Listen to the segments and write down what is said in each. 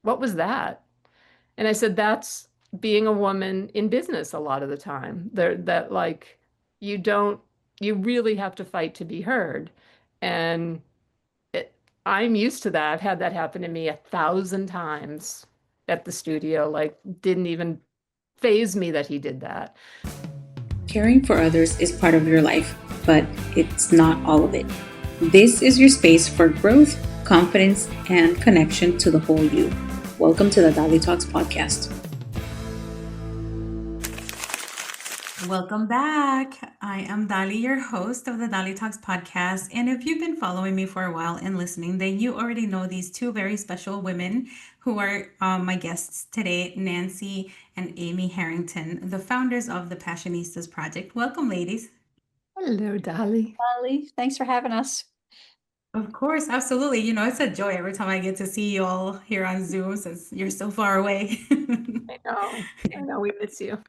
what was that? And I said, that's being a woman in business a lot of the time. That like you don't, you really have to fight to be heard. And it, I'm used to that. I've had that happen to me 1,000 times at the studio. Like, didn't even faze me that he did that. Caring for others is part of your life, but it's not all of it. This is your space for growth, confidence, and connection to the whole you. Welcome to the DaliTalks Podcast. Welcome back. I am Dali, your host of the DaliTalks Podcast. And if you've been following me for a while and listening, then you already know these two very special women who are my guests today, Nancy and Amy Harrington, the founders of the Passionistas project. Welcome, ladies. Hello, Dolly. Molly, thanks for having us. Of course, absolutely. You know, it's a joy every time I get to see you all here on Zoom since you're so far away. I know, we miss you.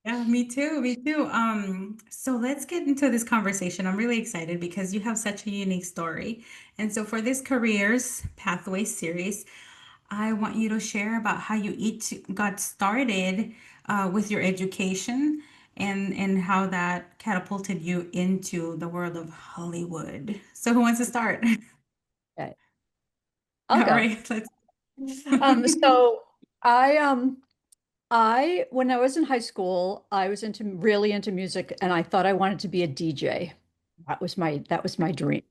Yeah, me too. Me too. So let's get into this conversation. I'm really excited because you have such a unique story. And so for this Careers Pathway series, I want you to share about how you each got started with your education and how that catapulted you into the world of Hollywood. So who wants to start? Okay. All I'll go. right, let's. So I when I was in high school, I was really into music, and I thought I wanted to be a DJ. That was my dream.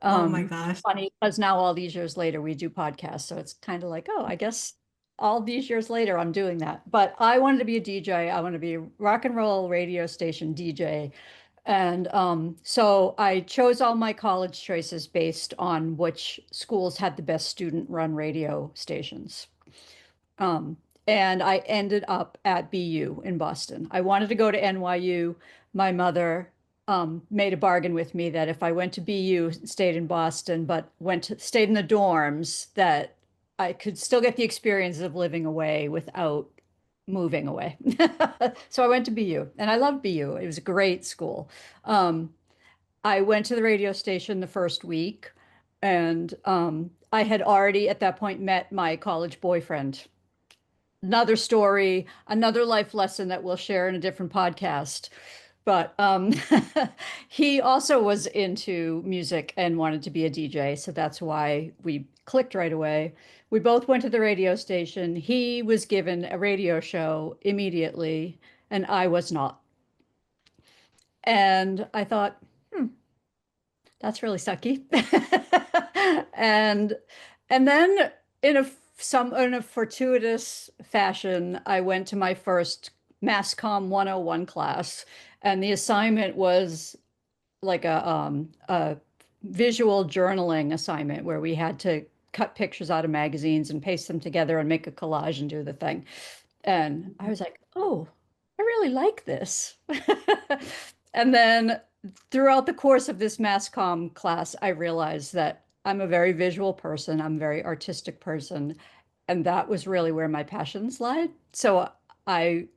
Oh my gosh. Funny, because now all these years later we do podcasts, so it's kind of like, oh, I guess all these years later I'm doing that. But I wanted to be a DJ. I wanted to be a rock and roll radio station DJ. And so I chose all my college choices based on which schools had the best student-run radio stations. Um, and I ended up at BU in Boston. I wanted to go to NYU. My mother made a bargain with me that if I went to BU, stayed in Boston, but stayed in the dorms, that I could still get the experience of living away without moving away. So I went to BU, and I loved BU. It was a great school. I went to the radio station the first week, and I had already at that point met my college boyfriend. Another story, another life lesson that we'll share in a different podcast. But he also was into music and wanted to be a DJ. So that's why we clicked right away. We both went to the radio station. He was given a radio show immediately, and I was not. And I thought, that's really sucky. and and then in a fortuitous fashion, I went to my first Mass Comm 101 class, and the assignment was like a visual journaling assignment where we had to cut pictures out of magazines and paste them together and make a collage and do the thing. And I was like, oh, I really like this. And then throughout the course of this mass comm class, I realized that I'm a very visual person, I'm a very artistic person, and that was really where my passions lied. So I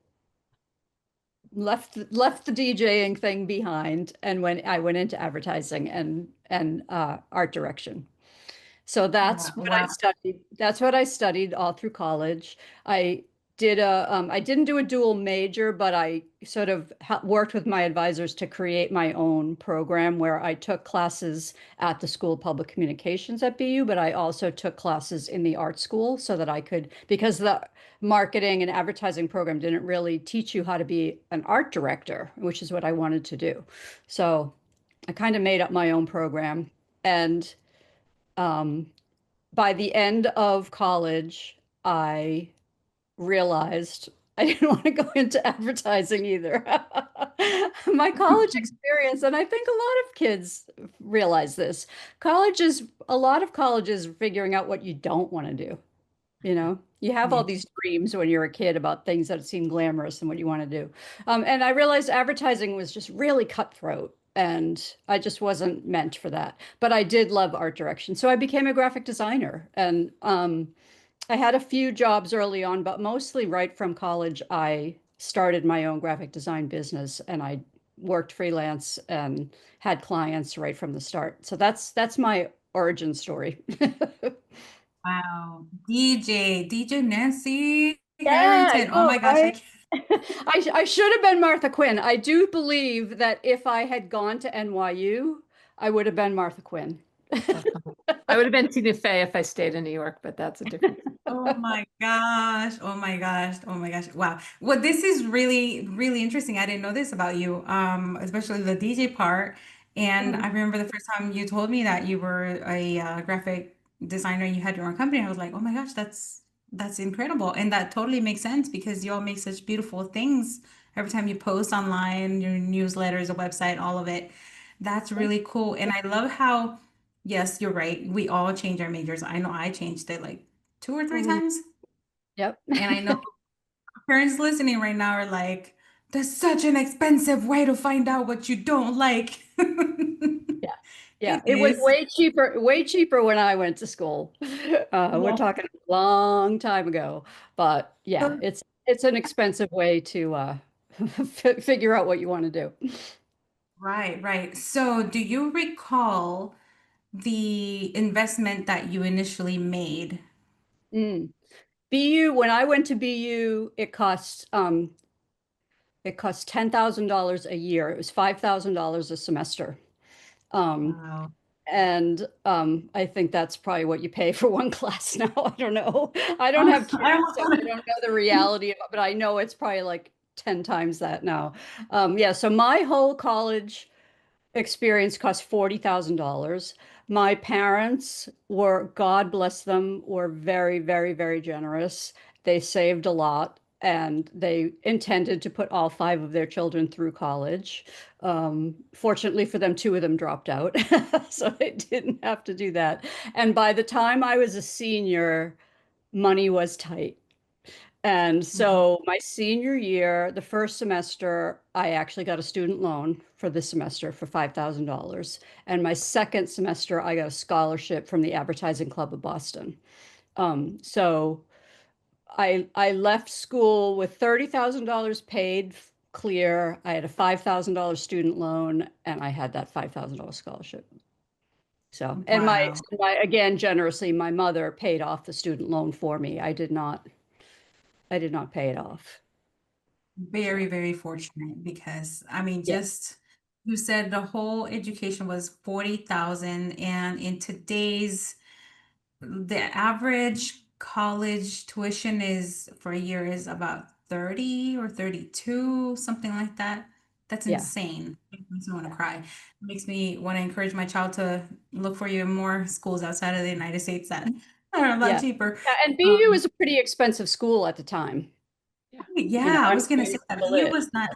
left the DJing thing behind, and when I went into advertising and art direction. So that's what I studied. That's what I studied all through college. I didn't do a dual major, but I sort of worked with my advisors to create my own program where I took classes at the School of Public Communications at BU, but I also took classes in the art school so that I could, because the marketing and advertising program didn't really teach you how to be an art director, which is what I wanted to do. So I kind of made up my own program. And by the end of college, I realized I didn't want to go into advertising either. My college experience, and I think a lot of kids realize this, a lot of colleges figuring out what you don't want to do. You know, you have all these dreams when you're a kid about things that seem glamorous and what you want to do. And I realized advertising was just really cutthroat. And I just wasn't meant for that. But I did love art direction. So I became a graphic designer. And I had a few jobs early on, but mostly right from college, I started my own graphic design business, and I worked freelance and had clients right from the start. So that's my origin story. Wow. DJ Nancy Yeah, I Harrington. Oh know, my gosh, I right? can't. I should have been Martha Quinn. I do believe that if I had gone to NYU, I would have been Martha Quinn. I would have been Tina Fey if I stayed in New York, but that's a different. Oh my gosh. Oh my gosh. Oh my gosh. Wow. Well, this is really, really interesting. I didn't know this about you, especially the DJ part. And I Mhm. remember the first time you told me that you were a graphic designer, you had your own company. I was like, oh my gosh, that's incredible. And that totally makes sense because you all make such beautiful things every time you post online, your newsletters, a website, all of it. That's really cool. And I love how, yes, you're right. We all change our majors. I know I changed it like two or three Mhm. times. Yep. And I know parents listening right now are like, that's such an expensive way to find out what you don't like. Yeah. Yeah. It It was is. way cheaper when I went to school. We're Well, talking a long time ago. But yeah, so- it's an expensive way to figure out what you want to do. right, right. So, do you recall the investment that you initially made? Mm. BU, when I went to BU, it cost $10,000 a year. It was $5,000 a semester. Um, Wow. and I think that's probably what you pay for one class now. I don't know. I don't have kids, I almost so I want don't know the reality of it, but I know it's probably like 10 times that now. Yeah, so my whole college experience cost $40,000. My parents were, God bless them, were very, very, very generous. They saved a lot and they intended to put all five of their children through college. Fortunately for them, two of them dropped out, so they didn't have to do that. And by the time I was a senior, money was tight. And to. so my senior year, the first semester, I actually got a student loan for the semester for $5,000. And my second semester, I got a scholarship from the Advertising Club of Boston. So I left school with $30,000 paid clear. I had a $5,000 student loan, and I had that $5,000 scholarship. So, and Wow. again, generously, my mother paid off the student loan for me. I did not pay it off. Very, So, very fortunate because I mean, yeah, just you said the whole education was 40,000, and in today's the average college tuition is for a year is about 30 or 32, something like that. That's yeah, insane. It makes me want to cry. It makes me want to encourage my child to look for even more schools outside of the United States that are a lot yeah. cheaper. Yeah, and BU Um, was a pretty expensive school at the time. Yeah. You know, yeah, I I was gonna mean, say that still BU is. was not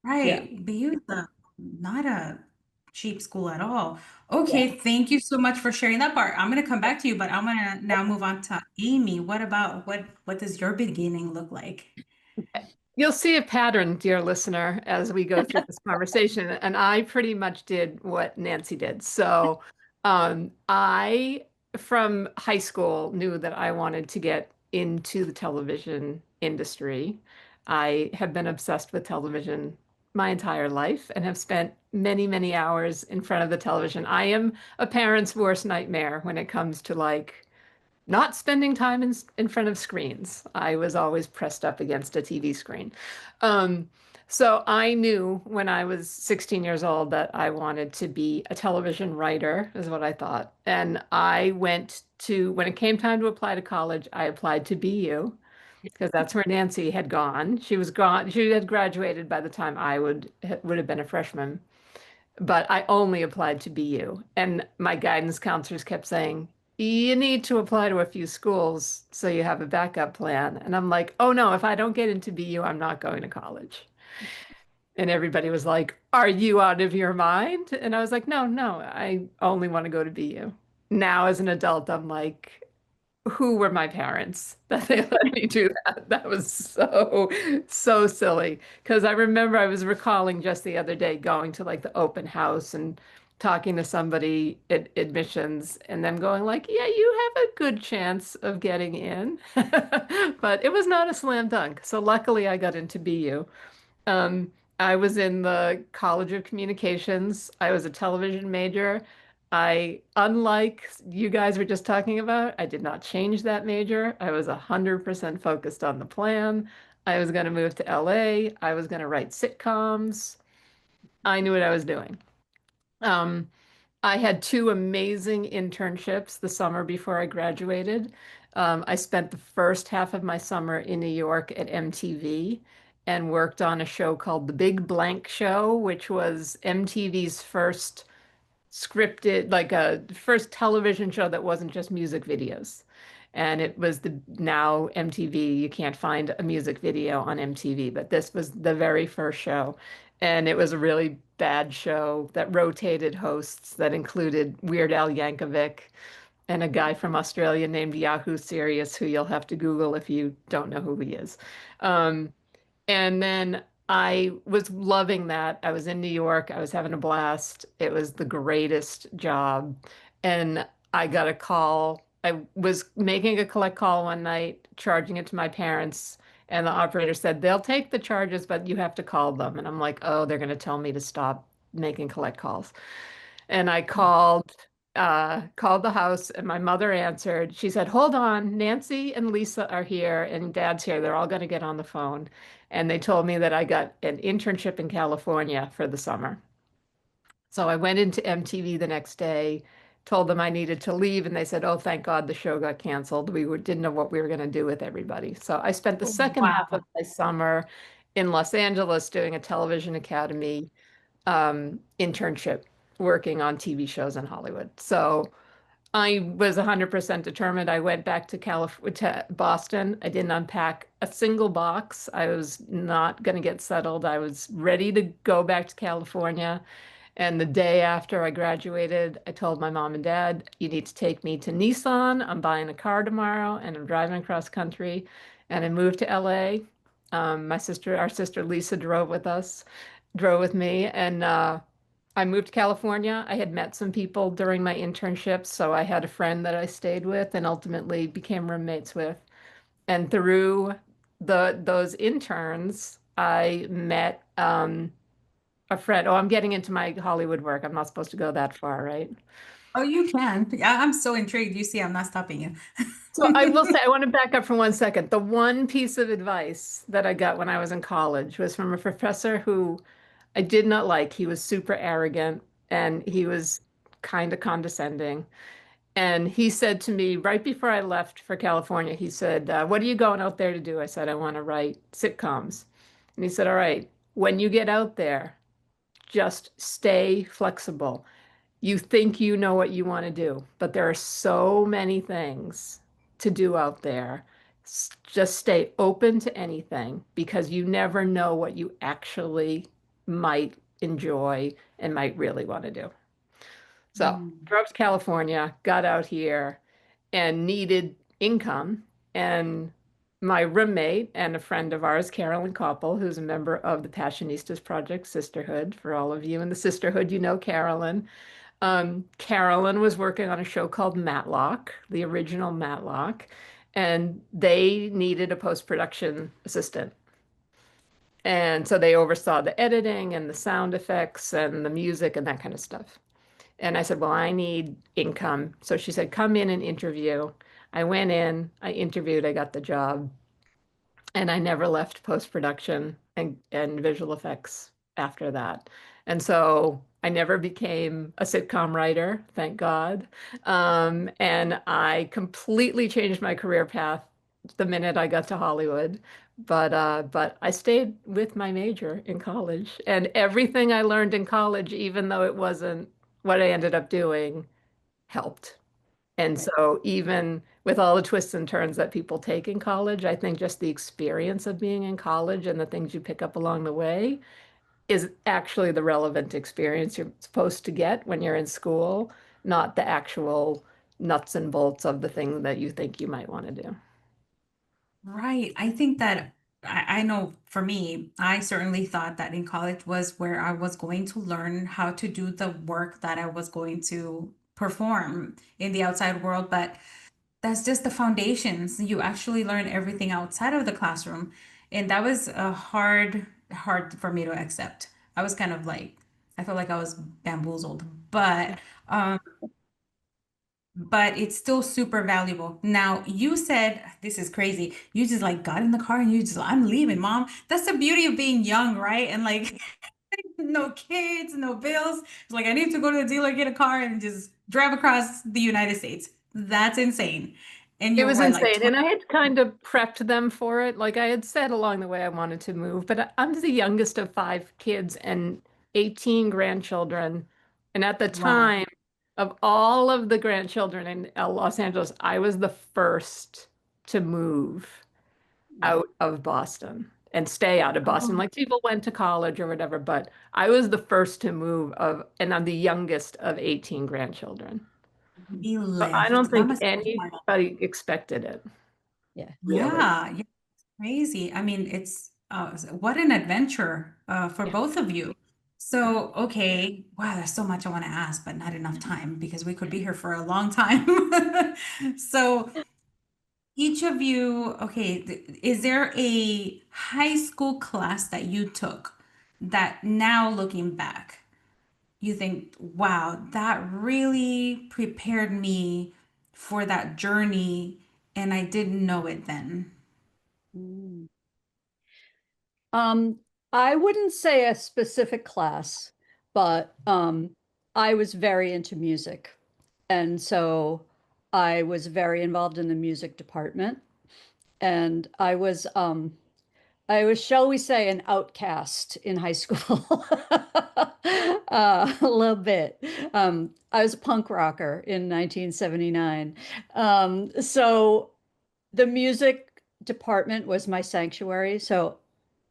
Yeah, right. BU is not a cheap school at all. yeah. Okay, thank you so much for sharing that part. I'm gonna come back to you, but I'm gonna now move on to Amy. What about what does your beginning look like? You'll see a pattern, dear listener, as we go through this conversation. And I pretty much did what Nancy did. So I, from high school, knew that I wanted to get into the television industry. I have been obsessed with television my entire life and have spent many, many hours in front of the television. I am a parent's worst nightmare when it comes to like not spending time in front of screens. I was always pressed up against a TV screen. Um, so I knew when I was 16 years old that I wanted to be a television writer, is what I thought. And I went to, when it came time to apply to college, I applied to BU because that's where Nancy had gone. She was gone, she had graduated by the time I would have been a freshman, but I only applied to BU. And my guidance counselors kept saying, you need to apply to a few schools so you have a backup plan. And I'm like, oh no, if I don't get into BU, I'm not going to college. And everybody was like, are you out of your mind? And I was like, no, no, I only want to go to BU. Now, as an adult, I'm like, who were my parents that they let me do that? That was so, so silly. Because I remember I was recalling just the other day going to like the open house and talking to somebody at admissions and them going like, yeah, you have a good chance of getting in. But it was not a slam dunk. So luckily I got into BU. I was in the College of Communications. I was a television major. Unlike you guys were just talking about, I did not change that major. I was 100% focused on the plan. I was going to move to LA. I was going to write sitcoms. I knew what I was doing. Um, I had two amazing internships the summer before I graduated. I spent the first half of my summer in New York at MTV and worked on a show called The Big Blank Show, which was MTV's first scripted, like a first television show that wasn't just music videos. And it was the now MTV, you can't find a music video on MTV, but this was the very first show. And it was a really bad show that rotated hosts that included Weird Al Yankovic and a guy from Australia named Yahoo Serious, who you'll have to Google if you don't know who he is. Um, and then I was loving that. I was in New York. I was having a blast. It was the greatest job. And I got a call. I was making a collect call one night, charging it to my parents. And the operator said, they'll take the charges, but you have to call them. And I'm like, oh, they're going to tell me to stop making collect calls. And I called the house and my mother answered. She said, "Hold on, Nancy and Lisa are here and Dad's here. They're all going to get on the phone." And they told me that I got an internship in California for the summer. So I went into MTV the next day, told them I needed to leave, and they said, "Oh, thank God the show got canceled. Didn't know what we were going to do with everybody." So I spent the second half Wow. of my summer in Los Angeles doing a television academy internship working on TV shows in Hollywood. So I was 100% determined. I went back to to Boston. I didn't unpack a single box. I was not going to get settled. I was ready to go back to California. And the day after I graduated, I told my mom and dad, you need to take me to Nissan. I'm buying a car tomorrow and I'm driving across country. And I moved to LA. Our sister Lisa drove with me. And I moved to California. I had met some people during my internship, so I had a friend that I stayed with and ultimately became roommates with. And through those interns, I met a friend. Oh, I'm getting into my Hollywood work. I'm not supposed to go that far, right? Oh, you can. Yeah, I'm so intrigued. You see, I'm not stopping So I will you. say, I want to back up for 1 second. The one piece of advice that I got when I was in college was from a professor who I did not like. He was super arrogant and he was kind of condescending. And he said to me right before I left for California, he said, "What are you going out there to do?" I said, "I want to write sitcoms." And he said, "All right, when you get out there, just stay flexible. You think you know what you want to do, but there are so many things to do out there. Just stay open to anything because you never know what you actually might enjoy and might really want to do." So Mm. drove to California, got out here, and needed income. And my roommate and a friend of ours, Carolyn Koppel, who's a member of the Passionistas Project Sisterhood, for all of you in the sisterhood, you know Carolyn. Carolyn was working on a show called Matlock, the original Matlock, and they needed a post-production assistant. And so they oversaw the editing and the sound effects and the music and that kind of stuff. And I said, "Well, I need income." So she said, "Come in and interview." I went in, I interviewed, I got the job, and I never left post-production and visual effects after that. And so I never became a sitcom writer, thank God. And I completely changed my career path the minute I got to Hollywood. But I stayed with my major in college, and everything I learned in college, even though it wasn't what I ended up doing, helped. And Right. so even with all the twists and turns that people take in college, I think just the experience of being in college and the things you pick up along the way is actually the relevant experience you're supposed to get when you're in school, not the actual nuts and bolts of the thing that you think you might want to do. Right. I think that I know for me, I certainly thought that in college was where I was going to learn how to do the work that I was going to perform in the outside world. But that's just the foundations. You actually learn everything outside of the classroom. And that was a hard for me to accept. I was kind of like, I felt like I was bamboozled. but um, but it's still super valuable. Now, you said this is crazy. You just like got in the car and you just, I'm leaving, mom. That's the beauty of being young, right? And like no kids, no bills. It's like I need to go to the dealer, get a car, and just drive across the United States. That's insane. And It you're was what, like insane. 20? And I had kind of prepped them for it. Like I had said along the way I wanted to move, but I'm the youngest of five kids and 18 grandchildren. And at the Wow. time of all of the grandchildren in Los Angeles, I was the first to move out of Boston and stay out of Boston. Oh, Like people went to college or whatever, but I was the first to move and I'm the youngest of 18 grandchildren. he So I don't left. That think must have been hard. anybody expected it, Yeah. really. Yeah, yeah, crazy. I mean, it's what an adventure for Yeah. both of you. So, okay, wow, there's so much I want to ask, but not enough time because we could be here for a long time. So, each of you, okay, is there a high school class that you took that now looking back, you think, wow, that really prepared me for that journey and I didn't know it then? Mm. Um, I wouldn't say a specific class, but I was very into music. And so I was very involved in the music department. And I was, shall we say, an outcast in high school. A little bit. I was a punk rocker in 1979. So the music department was my sanctuary. So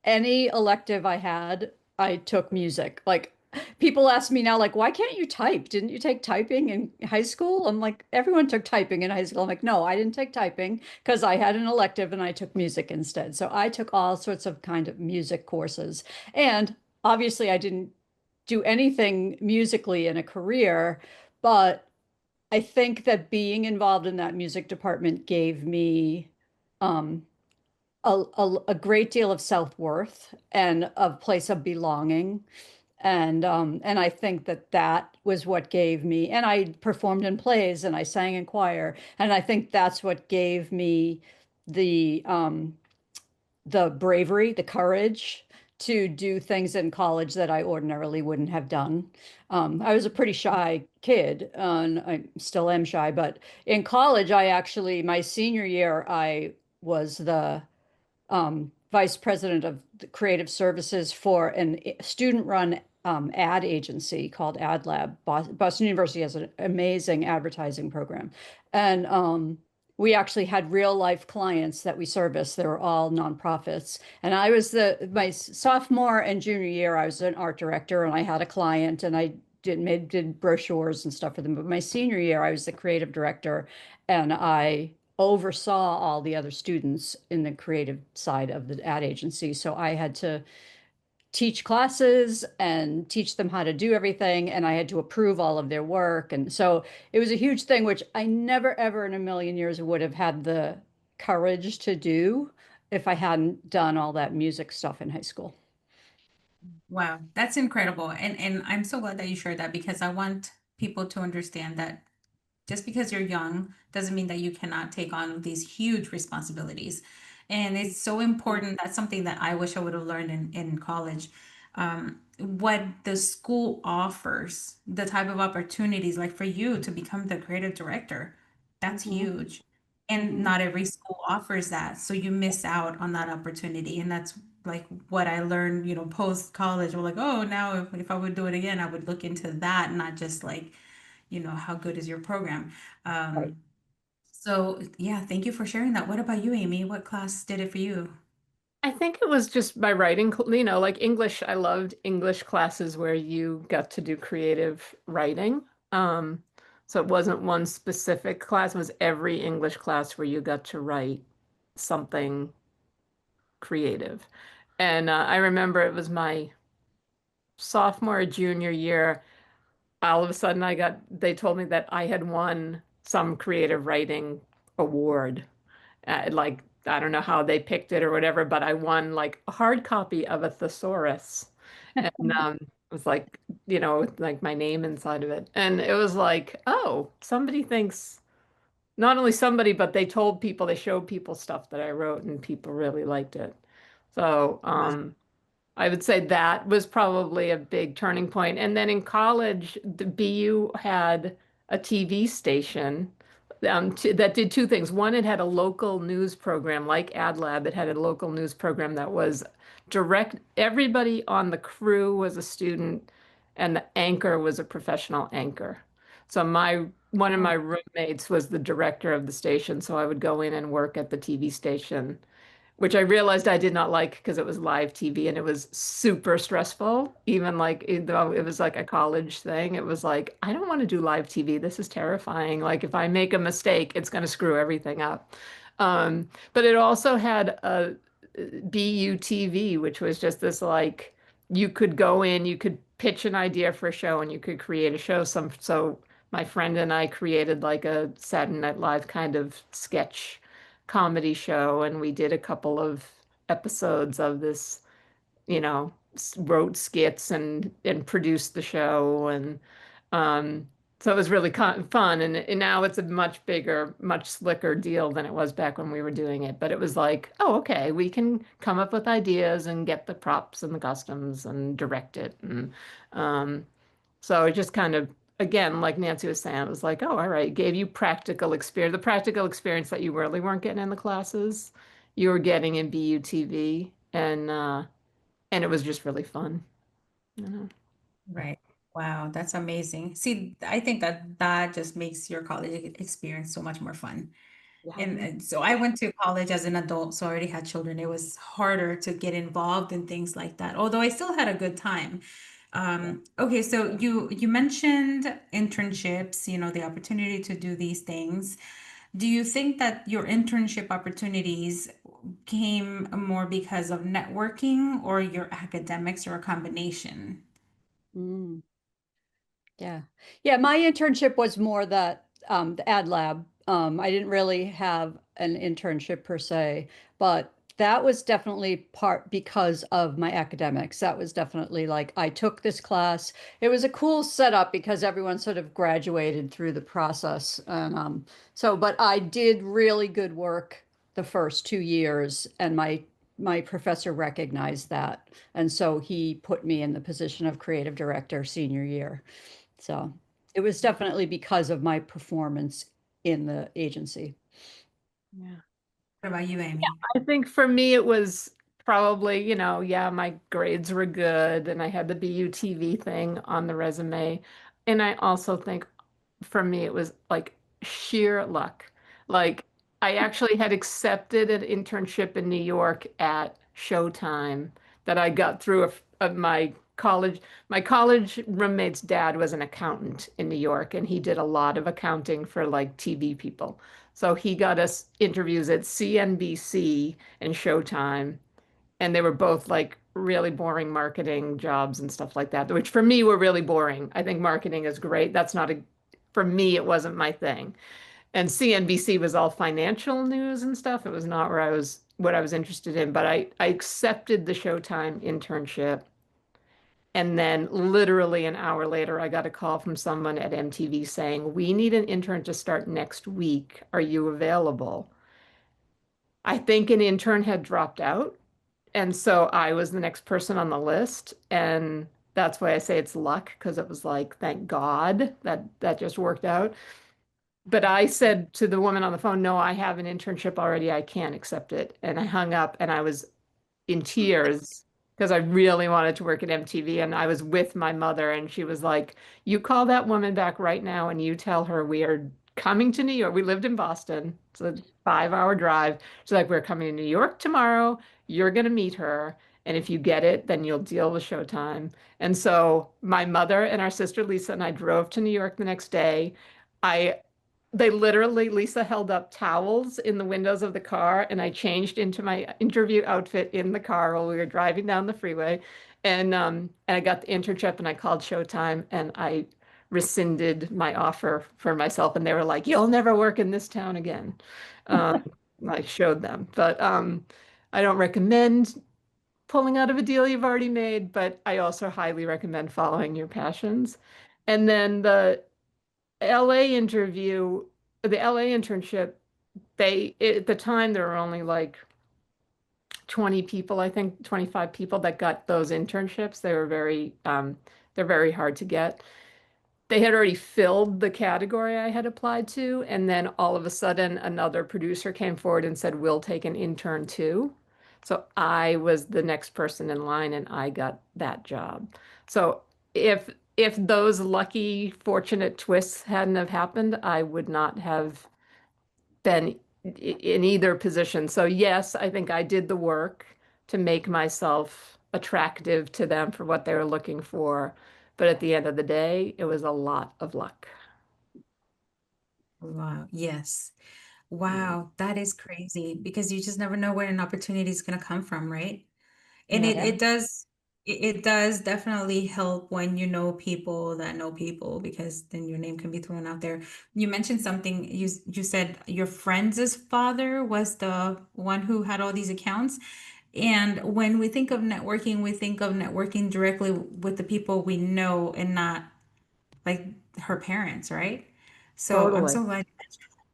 any elective I had, I took music. Like people ask me now, like, why can't you type? Didn't you take typing in high school? I'm like, everyone took typing in high school. I'm like, no, I didn't take typing because I had an elective and I took music instead. So I took all sorts of kind of music courses. And obviously I didn't do anything musically in a career, but I think that being involved in that music department gave me um, a great deal of self-worth and a place of belonging. And I think that that was what gave me, and I performed in plays and I sang in choir, and I think that's what gave me the the bravery, the courage to do things in college that I ordinarily wouldn't have done. I was a pretty shy kid, and I still am shy, but in college, I actually, my senior year, I was the vice president of the creative services for an student-run ad agency called Ad Lab. Boston University has an amazing advertising program, and we actually had real life clients that we serviced. They were all nonprofits, and I was my sophomore and junior year. I was an art director, and I had a client, and I did brochures and stuff for them. But my senior year, I was the creative director, and I oversaw all the other students in the creative side of the ad agency. So I had to teach classes and teach them how to do everything, and I had to approve all of their work. And so it was a huge thing, which I never, ever in a million years would have had the courage to do if I hadn't done all that music stuff in high school. Wow, that's incredible. And I'm so glad that you shared that because I want people to understand that just because you're young doesn't mean that you cannot take on these huge responsibilities. And it's so important. That's something that I wish I would have learned in college. What the school offers, the type of opportunities, like for you to become the creative director, that's Mhm, huge. And mhm. not every school offers that. So you miss out on that opportunity. And that's like what I learned, post college. We're like, oh, now if I would do it again, I would look into that, not just like, how good is your program? Right. So yeah, thank you for sharing that. What about you, Amy? What class did it for you? I think it was just my writing, like English. I loved English classes where you got to do creative writing. Um, so it wasn't one specific class, it was every English class where you got to write something creative. And I remember it was my sophomore or junior year. All of a sudden, they told me that I had won some creative writing award. Like, I don't know how they picked it or whatever, but I won like a hard copy of a thesaurus. And It was like, with like my name inside of it. And it was like, oh, somebody thinks, not only somebody, but they told people, they showed people stuff that I wrote and people really liked it. So, Wow. I would say that was probably a big turning point. And then in college, the BU had a TV station that did two things. One, it had a local news program like Ad Lab. It had a local news program that was direct. Everybody on the crew was a student, and the anchor was a professional anchor. So one of my Oh, roommates was the director of the station, so I would go in and work at the TV station, which I realized I did not like because it was live TV and it was super stressful. Even like, though it was like a college thing, it was like, I don't want to do live TV. This is terrifying. Like, if I make a mistake, it's going to screw everything up. But it also had a BUTV, which was just this like, you could go in, you could pitch an idea for a show and you could create a show. So my friend and I created like a Saturday Night Live kind of sketch comedy show, and we did a couple of episodes of this, wrote skits and produced the show, and um, so it was really fun. And now it's a much bigger, much slicker deal than it was back when we were doing it. But it was like, oh, okay, we can come up with ideas and get the props and the costumes and direct it, and um, so it just kind of, again, like Nancy was saying, it was like, oh, all right, gave you practical experience, the practical experience that you really weren't getting in the classes, you were getting in BUTV, and it was just really fun, you know. Right. Wow, that's amazing. See, I think that that just makes your college experience so much more fun. Yeah. And so I went to college as an adult, so I already had children. It was harder to get involved in things like that, although I still had a good time. Okay, so you mentioned internships, the opportunity to do these things. Do you think that your internship opportunities came more because of networking or your academics or a combination? mm. Yeah. Yeah, my internship was more that the ad lab. I didn't really have an internship per se, but that was definitely part because of my academics. That was definitely like I took this class. It was a cool setup because everyone sort of graduated through the process. And but I did really good work the first 2 years, and my professor recognized that. And so he put me in the position of creative director senior year. So it was definitely because of my performance in the agency. Yeah. What about you, Amy? I think for me, it was probably, yeah, my grades were good and I had the BUTV thing on the resume. And I also think for me, it was like sheer luck. Like, I actually had accepted an internship in New York at Showtime that I got through my college. My college roommate's dad was an accountant in New York, and he did a lot of accounting for like TV people. So he got us interviews at CNBC and Showtime, and they were both like really boring marketing jobs and stuff like that, which for me were really boring. I think marketing is great. That's not a, for me, it wasn't my thing. And CNBC was all financial news and stuff. It was not what I was interested in, but I accepted the Showtime internship. And then literally an hour later, I got a call from someone at MTV saying, we need an intern to start next week. Are you available? I think an intern had dropped out. And so I was the next person on the list. And that's why I say it's luck, because it was like, thank God that that just worked out. But I said to the woman on the phone, no, I have an internship already. I can't accept it. And I hung up and I was in tears because I really wanted to work at MTV. And I was with my mother, and she was like, you call that woman back right now and you tell her we are coming to New York. We lived in Boston. It's a 5-hour drive. She's like, we're coming to New York tomorrow. You're going to meet her. And if you get it, then you'll deal with Showtime. And so my mother and our sister Lisa and I drove to New York the next day. I they literally, Lisa held up towels in the windows of the car, and I changed into my interview outfit in the car while we were driving down the freeway. And I got the internship and I called Showtime and I rescinded my offer for myself. And they were like, you'll never work in this town again. Um, I showed them. But I don't recommend pulling out of a deal you've already made, but I also highly recommend following your passions. And then LA interview, the LA internship, at the time there were only like 20 people, I think 25 people that got those internships. They're very hard to get. They had already filled the category I had applied to, and then all of a sudden another producer came forward and said, "We'll take an intern too." So I was the next person in line and I got that job. So if those lucky, fortunate twists hadn't have happened, I would not have been in either position. So yes, I think I did the work to make myself attractive to them for what they were looking for. But at the end of the day, it was a lot of luck. Wow. Yes. Yeah. Wow. That is crazy because you just never know where an opportunity is going to come from, right? And Yeah. Yeah. it does definitely help when you know people that know people because then your name can be thrown out there. You mentioned something, you said your friend's father was the one who had all these accounts. And when we think of networking, we think of networking directly with the people we know and not like her parents, right? So I'm Totally. so glad.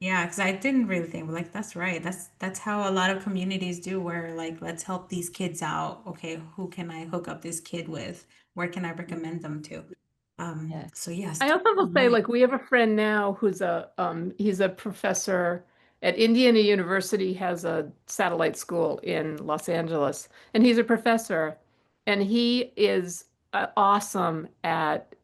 Yeah, because I didn't really think like that's right. That's how a lot of communities do where like let's help these kids out. Okay, who can I hook up this kid with? Where can I recommend them to? Yeah. So yes, I also will say, right. like, we have a friend now who's he's a professor at Indiana University, has a satellite school in Los Angeles, and he's a professor, and he is awesome at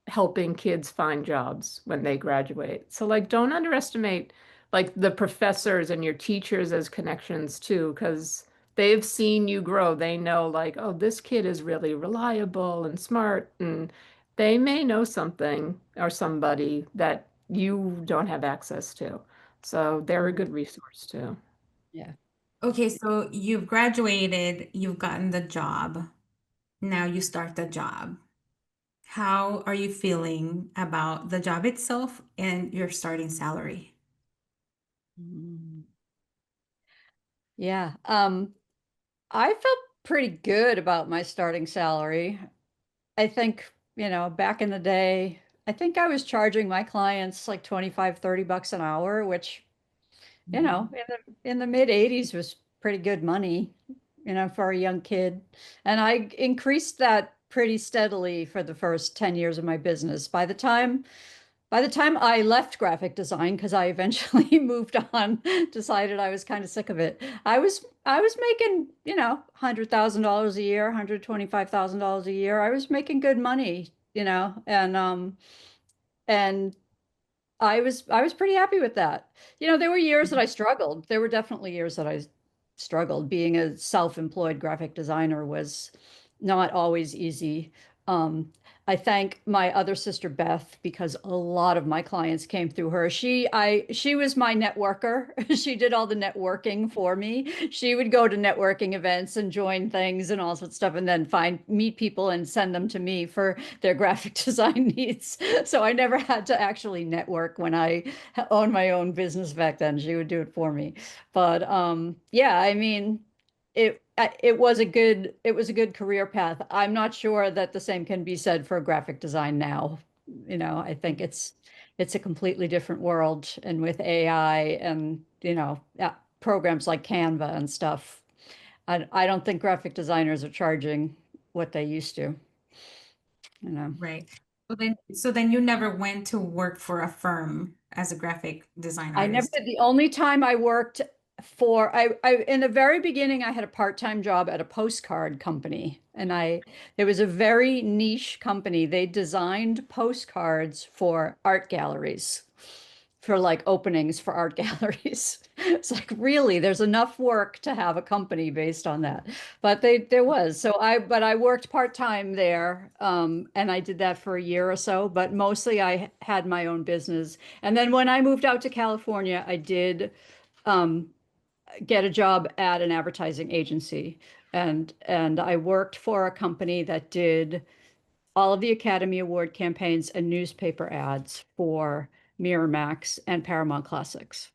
helping kids find jobs when they graduate. So like don't underestimate like the professors and your teachers as connections too, because they've seen you grow. They know like, oh, this kid is really reliable and smart, and they may know something or somebody that you don't have access to. So they're a Mhm. good resource too. Yeah. Okay, so you've graduated, you've gotten the job. Now you start the job. How are you feeling about the job itself and your starting salary? Mm. Yeah. I felt pretty good about my starting salary. I think, back in the day, I think I was charging my clients like 25, $30 an hour, which, Mhm. in the mid 80s was pretty good money, for a young kid. And I increased that pretty steadily for the first 10 years of my business. By the time I left graphic design, because I eventually moved on, decided I was kind of sick of it. I was making, $100,000 a year, $125,000 a year. I was making good money, and I was pretty happy with that. There were years that I struggled. There were definitely years that I struggled. Being a self-employed graphic designer was not always easy. Um, I thank my other sister Beth because a lot of my clients came through her. She was my networker. She did all the networking for me. She would go to networking events and join things and all sorts of stuff, and then meet people and send them to me for their graphic design needs. So I never had to actually network when I owned my own business back then. She would do it for me. But yeah, I mean, it was a good career path. I'm not sure that the same can be said for graphic design now. I think it's a completely different world, and with AI and programs like Canva and stuff, I don't think graphic designers are charging what they used to. You know. Right. So then you never went to work for a firm as a graphic design I never artist. did. The only time I worked in the very beginning, I had a part-time job at a postcard company, and there was a very niche company. They designed postcards for art galleries, for like openings for art galleries. It's like, really, there's enough work to have a company based on that. But there was. But I worked part-time there, and I did that for a year or so, but mostly I had my own business. And then when I moved out to California, I did um, get a job at an advertising agency, and I worked for a company that did all of the Academy Award campaigns and newspaper ads for Miramax and Paramount Classics.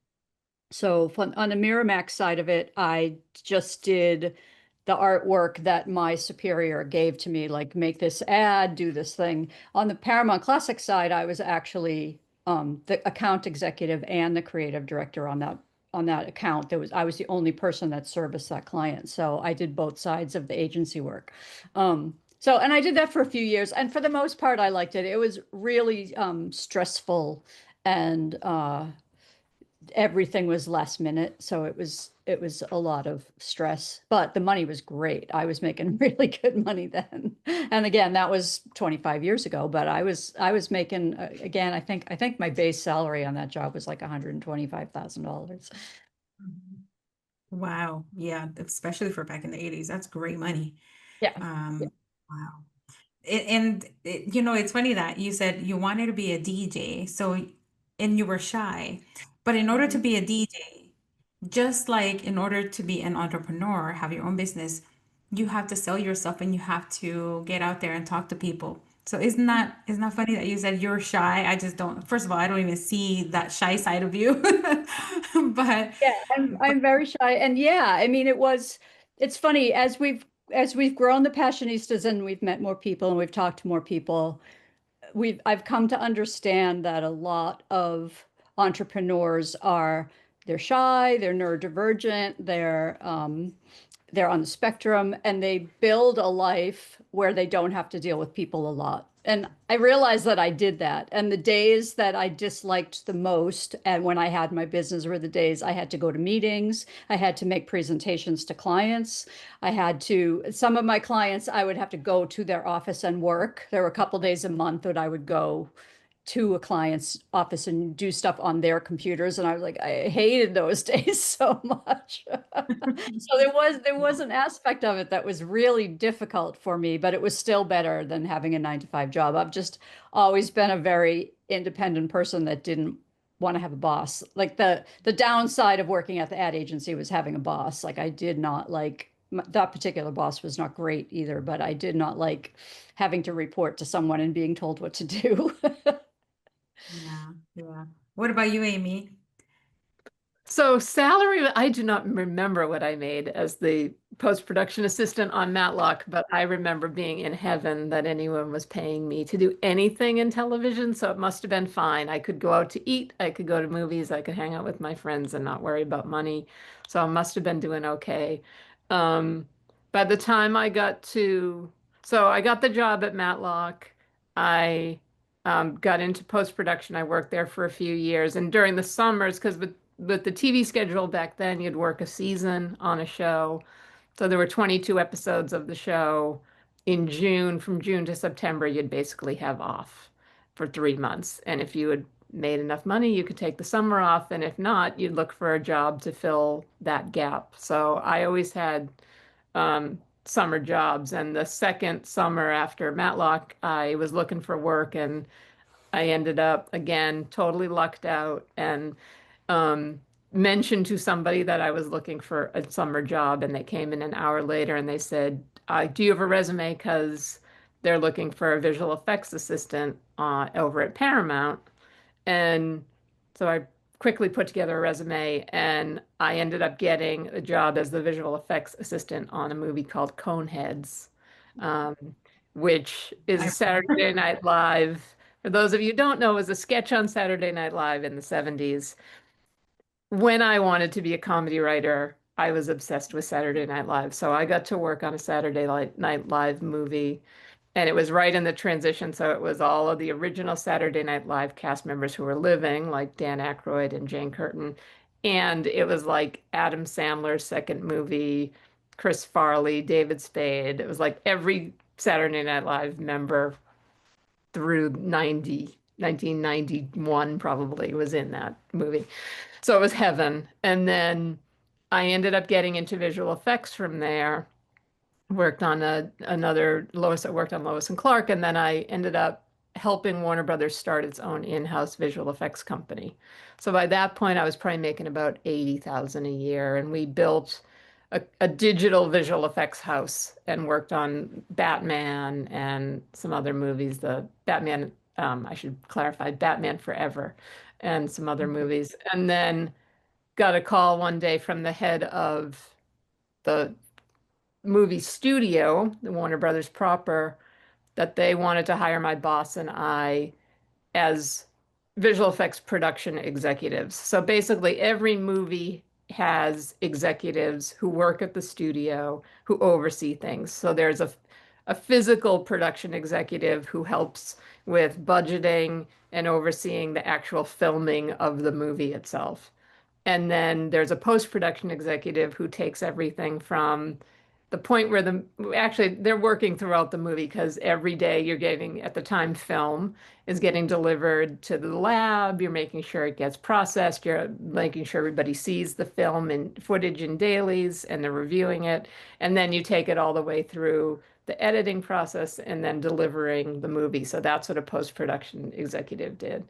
So on the Miramax side of it, I just did the artwork that my superior gave to me, like make this ad, do this thing. On the Paramount Classic side, I was actually the account executive and the creative director on that account. I was the only person that serviced that client. So I did both sides of the agency work. And I did that for a few years, and for the most part, I liked it. It was really stressful, and everything was last minute, so it was a lot of stress, but the money was great. I was making really good money then. And again, that was 25 years ago, but I was making again, I think my base salary on that job was like $125,000. Mhm. Wow. Yeah, especially for back in the 80s. That's great money. Yeah. Yeah. Um, wow. It's funny that you said you wanted to be a DJ, and you were shy. But in order to Mhm. be a DJ, just like in order to be an entrepreneur, have your own business, you have to sell yourself and you have to get out there and talk to people. So isn't that funny that you said you're shy? I just don't, first of all, I don't even see that shy side of you. But Yeah, I'm very shy. And yeah, I mean it's funny as we've grown the Passionistas and we've met more people and we've talked to more people, I've come to understand that a lot of entrepreneurs they're shy, they're neurodivergent, they're on the spectrum, and they build a life where they don't have to deal with people a lot. And I realized that I did that. And the days that I disliked the most, and when I had my business, were the days I had to go to meetings, I had to make presentations to clients. Some of my clients, I would have to go to their office and work. There were a couple days a month that I would go to a client's office and do stuff on their computers. And I was like, I hated those days so much. So there was an aspect of it that was really difficult for me, but it was still better than having a 9 to 5 job. I've just always been a very independent person that didn't want to have a boss. Like the downside of working at the ad agency was having a boss. Like I did not like that particular boss was not great either, but I did not like having to report to someone and being told what to do. yeah, yeah. What about you, Amy? So salary, I do not remember what I made as the post-production assistant on Matlock, but I remember being in heaven that anyone was paying me to do anything in television. So it must have been fine. I could go out to eat, I could go to movies, I could hang out with my friends and not worry about money. So I must have been doing okay. Um, by the time so I got the job at Matlock. I got into post-production. I worked there for a few years, and during the summers, because with the TV schedule back then, you'd work a season on a show. So there were 22 episodes of the show. In June, from June to September, you'd basically have off for 3 months. And if you had made enough money, you could take the summer off. And if not, you'd look for a job to fill that gap. So I always had summer jobs. And the second summer after Matlock, I was looking for work and I ended up again totally lucked out and um, mentioned to somebody that I was looking for a summer job, and they came in an hour later and they said, "Do you have a resume? Because they're looking for a visual effects assistant over at Paramount." And so I quickly put together a resume, and I ended up getting a job as the visual effects assistant on a movie called Coneheads, um, which is a I Saturday Night Live. For those of you who don't know, it was a sketch on Saturday Night Live in the 70s. When I wanted to be a comedy writer, I was obsessed with Saturday Night Live. So I got to work on a Night Live movie, and it was right in the transition. So it was all of the original Saturday Night Live cast members who were living, like Dan Aykroyd and Jane Curtin. And it was like Adam Sandler's second movie, Chris Farley, David Spade. It was like every Saturday Night Live member through 1991 probably was in that movie. So it was heaven. And then I ended up getting into visual effects from there. Worked on another Lois. I worked on Lois and Clark, and then I ended up helping Warner Brothers start its own in-house visual effects company. So by that point, I was probably making about 80,000 a year, and we built a digital visual effects house and worked on Batman and some other movies. The Batman, I should clarify, Batman Forever, and some other movies. And then got a call one day from the head of the movie studio, the Warner Brothers proper, that they wanted to hire my boss and I as visual effects production executives. So basically, every movie has executives who work at the studio who oversee things. So there's a physical production executive who helps with budgeting and overseeing the actual filming of the movie itself. And then there's a post-production executive who takes everything from the point where actually they're working throughout the movie because every day you're getting at the time film is getting delivered to the lab. You're making sure it gets processed. You're making sure everybody sees the film and footage in dailies and they're reviewing it. And then you take it all the way through the editing process and then delivering the movie. So that's what a post-production executive did.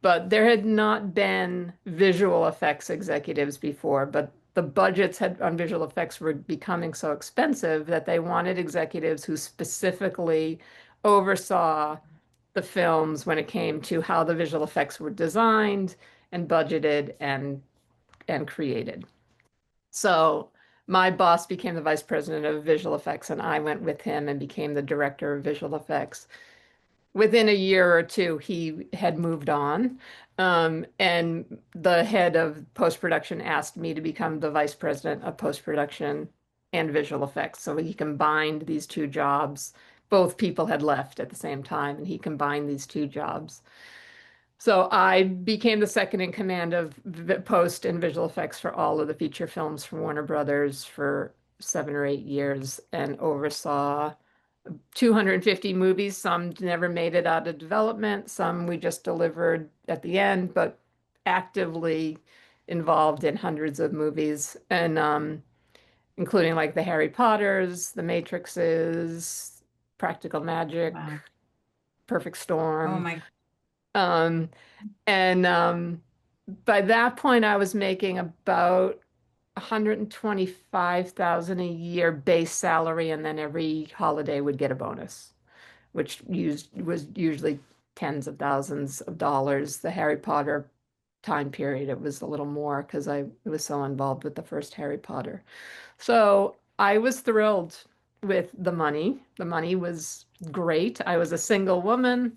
But there had not been visual effects executives before, but the budgets had on visual effects were becoming so expensive that they wanted executives who specifically oversaw the films when it came to how the visual effects were designed and budgeted and created. So my boss became the vice president of visual effects, and I went with him and became the director of visual effects. Within a year or two, he had moved on. And the head of post-production asked me to become the vice president of post-production and visual effects. So he combined these two jobs. Both people had left at the same time, and he combined these two jobs. So I became the second in command of post and visual effects for all of the feature films from Warner Brothers for 7 or 8 years and oversaw 250 movies. Some never made it out of development. Some we just delivered at the end, but actively involved in hundreds of movies, and including like the Harry Potters, the Matrixes, Practical Magic, Wow. Perfect Oh Storm. my. Um, and by that point, I was making about 125,000 a year base salary, and then every holiday would get a bonus, which was usually tens of thousands of dollars. The Harry Potter time period, it was a little more because I was so involved with the first Harry Potter. So I was thrilled with the money. The money was great. I was a single woman.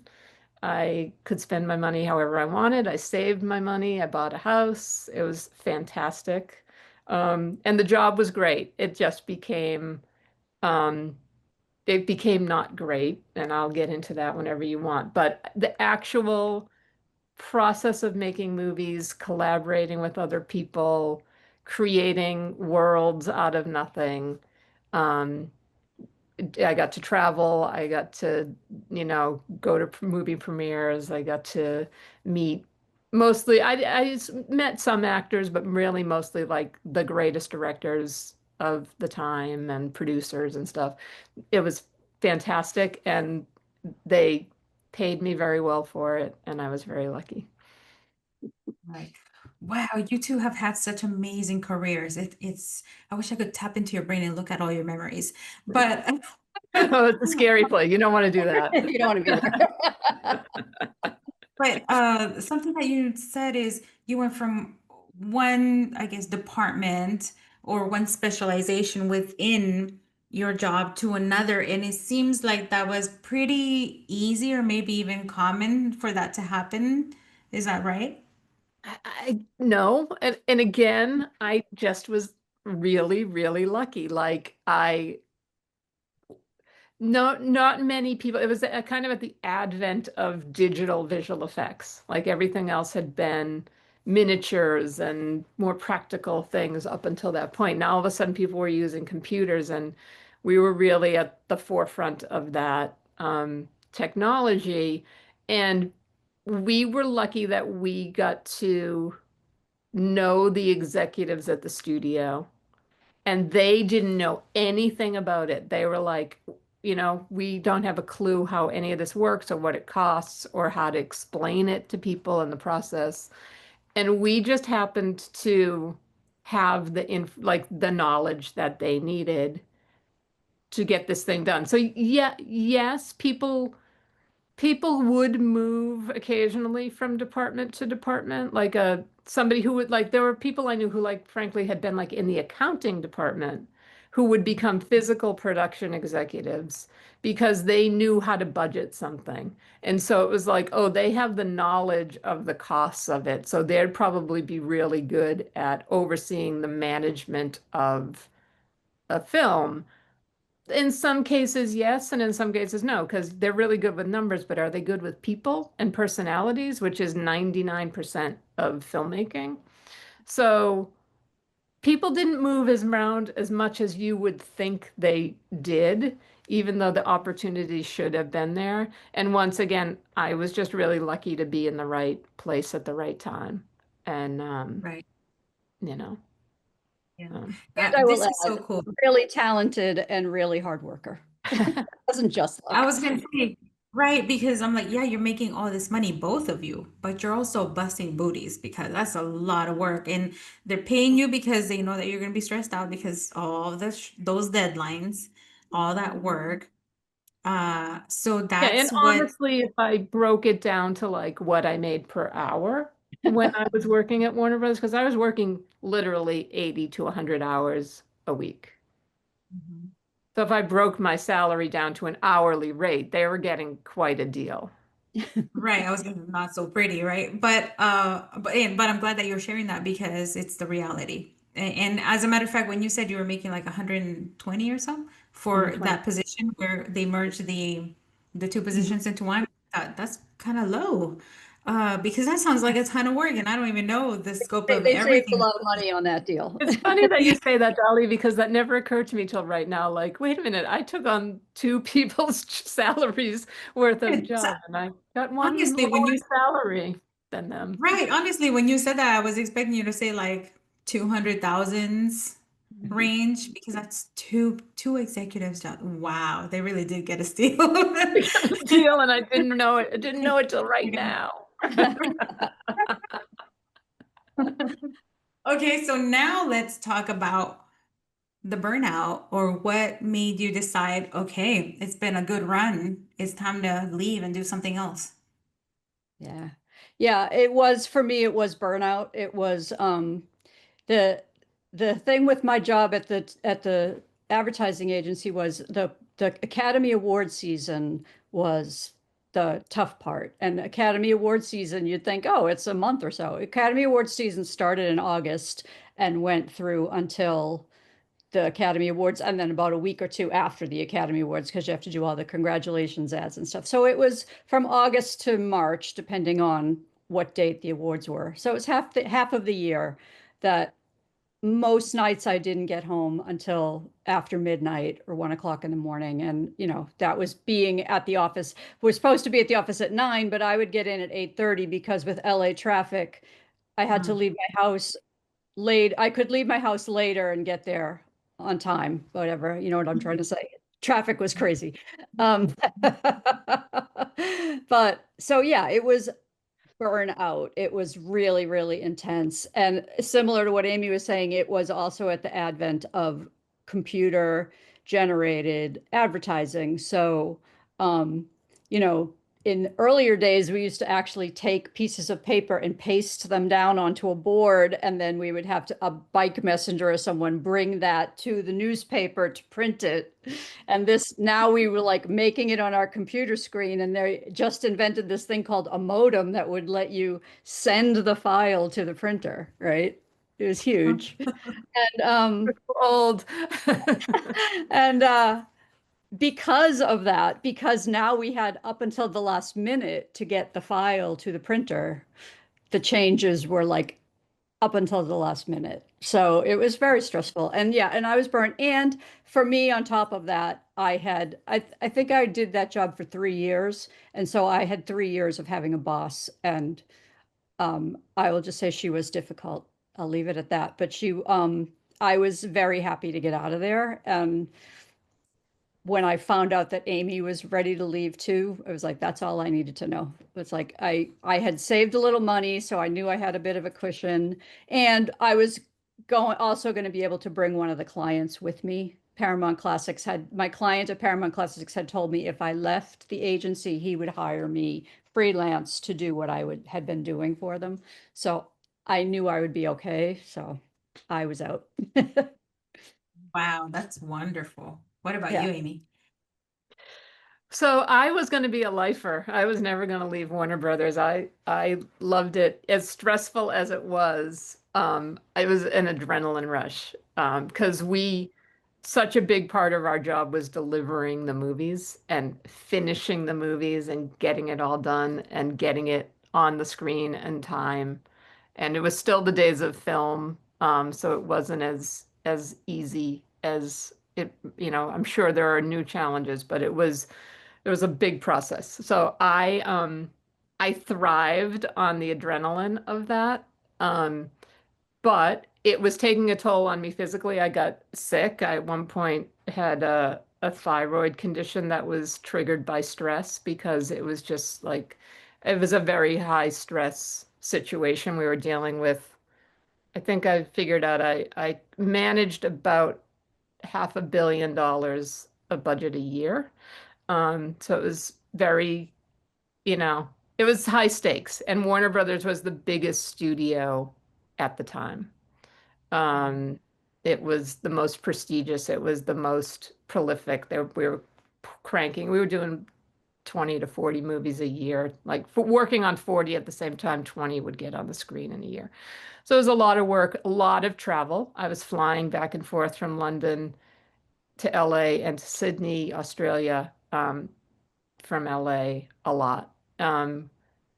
I could spend my money however I wanted. I saved my money. I bought a house. It was fantastic. And the job was great. Um, it became not great, and I'll get into that whenever you want. But the actual process of making movies, collaborating with other people, creating worlds out of nothing, um, I got to travel. I got to, go to movie premieres. I got to meet mostly, met some actors, but really mostly like the greatest directors of the time and producers and stuff. It was fantastic, and they paid me very well for it, and I was very lucky. Like, wow, you two have had such amazing careers. It's, I wish I could tap into your brain and look at all your memories. But Oh, it's a scary place. You don't want to do You don't want to be there. that. something that you said is you went from one, I guess, department or one specialization within your job to another, and it seems like that was pretty easy or maybe even common for that to happen. Is that right? I no, and again, I just was really, really lucky. Like I no, not many people. It was kind of at the advent of digital visual effects. Like everything else had been miniatures and more practical things up until that point. Now all of a sudden people were using computers, and we were really at the forefront of that technology. And we were lucky that we got to know the executives at the studio, and they didn't know anything about it. They were like, we don't have a clue how any of this works or what it costs or how to explain it to people in the process. And we just happened to have like the knowledge that they needed to get this thing done. So yeah, yes, people would move occasionally from department to department, like somebody who would like there were people I knew who like frankly had been like in the accounting department who would become physical production executives because they knew how to budget something. And so it was like, oh, they have the knowledge of the costs of it. So they'd probably be really good at overseeing the management of a film. In some cases, yes, and in some cases, no, because they're really good with numbers, but are they good with people and personalities, which is 99% of filmmaking? So people didn't move as around as much as you would think they did, even though the opportunity should have been there. And once again, I was just really lucky to be in the right place at the right time. And, Right. you know, Yeah. um, And I will This is so add, cool. really talented and really hard worker. Wasn't just I luck. was gonna say, right, because I'm like, yeah, you're making all this money, both of you, but you're also busting booties because that's a lot of work. And they're paying you because they know that you're gonna be stressed out because all of those deadlines, all that work. So yeah, and that's what, honestly, if I broke it down to like what I made per hour when I was working at Warner Bros., because I was working literally 80 to 100 hours a week. Mhm. So if I broke my salary down to an hourly rate, they were getting quite a deal. Right, I was gonna not so pretty, right? But I'm glad that you're sharing that because it's the reality. And as a matter of fact, when you said you were making like 120 or so for 120. that position where they merged the two Mhm. positions into one, that's kind of low. Because that sounds like a ton of work, and I don't even know the scope of They saved a everything. lot of money on that deal. It's funny that you say that, Dolly, because that never occurred to me till right now. Like, wait a minute, I took on two people's salaries worth of So, job, and I got one honestly, when lower you salary than them. right, honestly, when you said that, I was expecting you to say like 200,000s Mhm. range because that's two executives job. Wow, they really did get a steal. I got a deal, and I didn't know it. I didn't know it till right now. Okay, so now let's talk about the burnout or what made you decide, okay, it's been a good run. It's time to leave and do something else. Yeah. Yeah, it was for me, it was burnout. It was the the thing with my job at the advertising agency was the Academy Award season was the tough part. And Academy Award season, you'd think, oh, it's a month or so. Academy Award season started in August and went through until the Academy Awards, and then about a week or two after the Academy Awards, because you have to do all the congratulations ads and stuff. So it was from August to March, depending on what date the awards were. So it was half of the year that most nights I didn't get home until after midnight or 1 o'clock in the morning. And, that was being at the office. We're supposed to be at the office at 9, but I would get in at 8:30 because with LA traffic, I had to Mm. leave my house late. I could leave my house later and get there on time, whatever, you know what I'm trying to say. Traffic was crazy. Um, but so yeah, it was burnout. It was really, really intense. And similar to what Amy was saying, it was also at the advent of computer generated advertising. So, um, you know, in earlier days, we used to actually take pieces of paper and paste them down onto a board, and then we would have a bike messenger or someone bring that to the newspaper to print it. And this now we were like making it on our computer screen, and they just invented this thing called a modem that would let you send the file to the printer, right? It was huge. And Old. and because of that, because now we had up until the last minute to get the file to the printer, the changes were like up until the last minute. So it was very stressful. And yeah, and I was burnt. And for me, on top of that, I think I did that job for 3 years. And so I had 3 years of having a boss. And I will just say she was difficult. I'll leave it at that. But I was very happy to get out of there. And when I found out that Amy was ready to leave too, I was like, that's all I needed to know. It's like I had saved a little money, so I knew I had a bit of a cushion, and I was going to be able to bring one of the clients with me. My client at Paramount Classics had told me if I left the agency, he would hire me freelance to do what I would had been doing for them. So I knew I would be okay. So I was out. Wow, that's wonderful. What about Yeah. you, Amy? So I was going to be a lifer. I was never going to leave Warner Brothers. I loved it. As stressful as it was, it was an adrenaline rush. Because we such a big part of our job was delivering the movies and finishing the movies and getting it all done and getting it on the screen in time. And it was still the days of film, so it wasn't as easy as it, I'm sure there are new challenges, but it was a big process. So I thrived on the adrenaline of that. Um, but it was taking a toll on me physically. I got sick. I at one point had a thyroid condition that was triggered by stress because it was just like it was a very high stress situation we were dealing with. I think I figured out I managed about $500 million a budget a year. So it was very, you know, it was high stakes, and Warner Brothers was the biggest studio at the time. Um, it was the most prestigious. It was the most prolific. We were cranking. We were doing 20 to 40 movies a year. Like for working on 40 at the same time, 20 would get on the screen in a year. So it was a lot of work, a lot of travel. I was flying back and forth from London to LA and to Sydney, Australia, from LA a lot.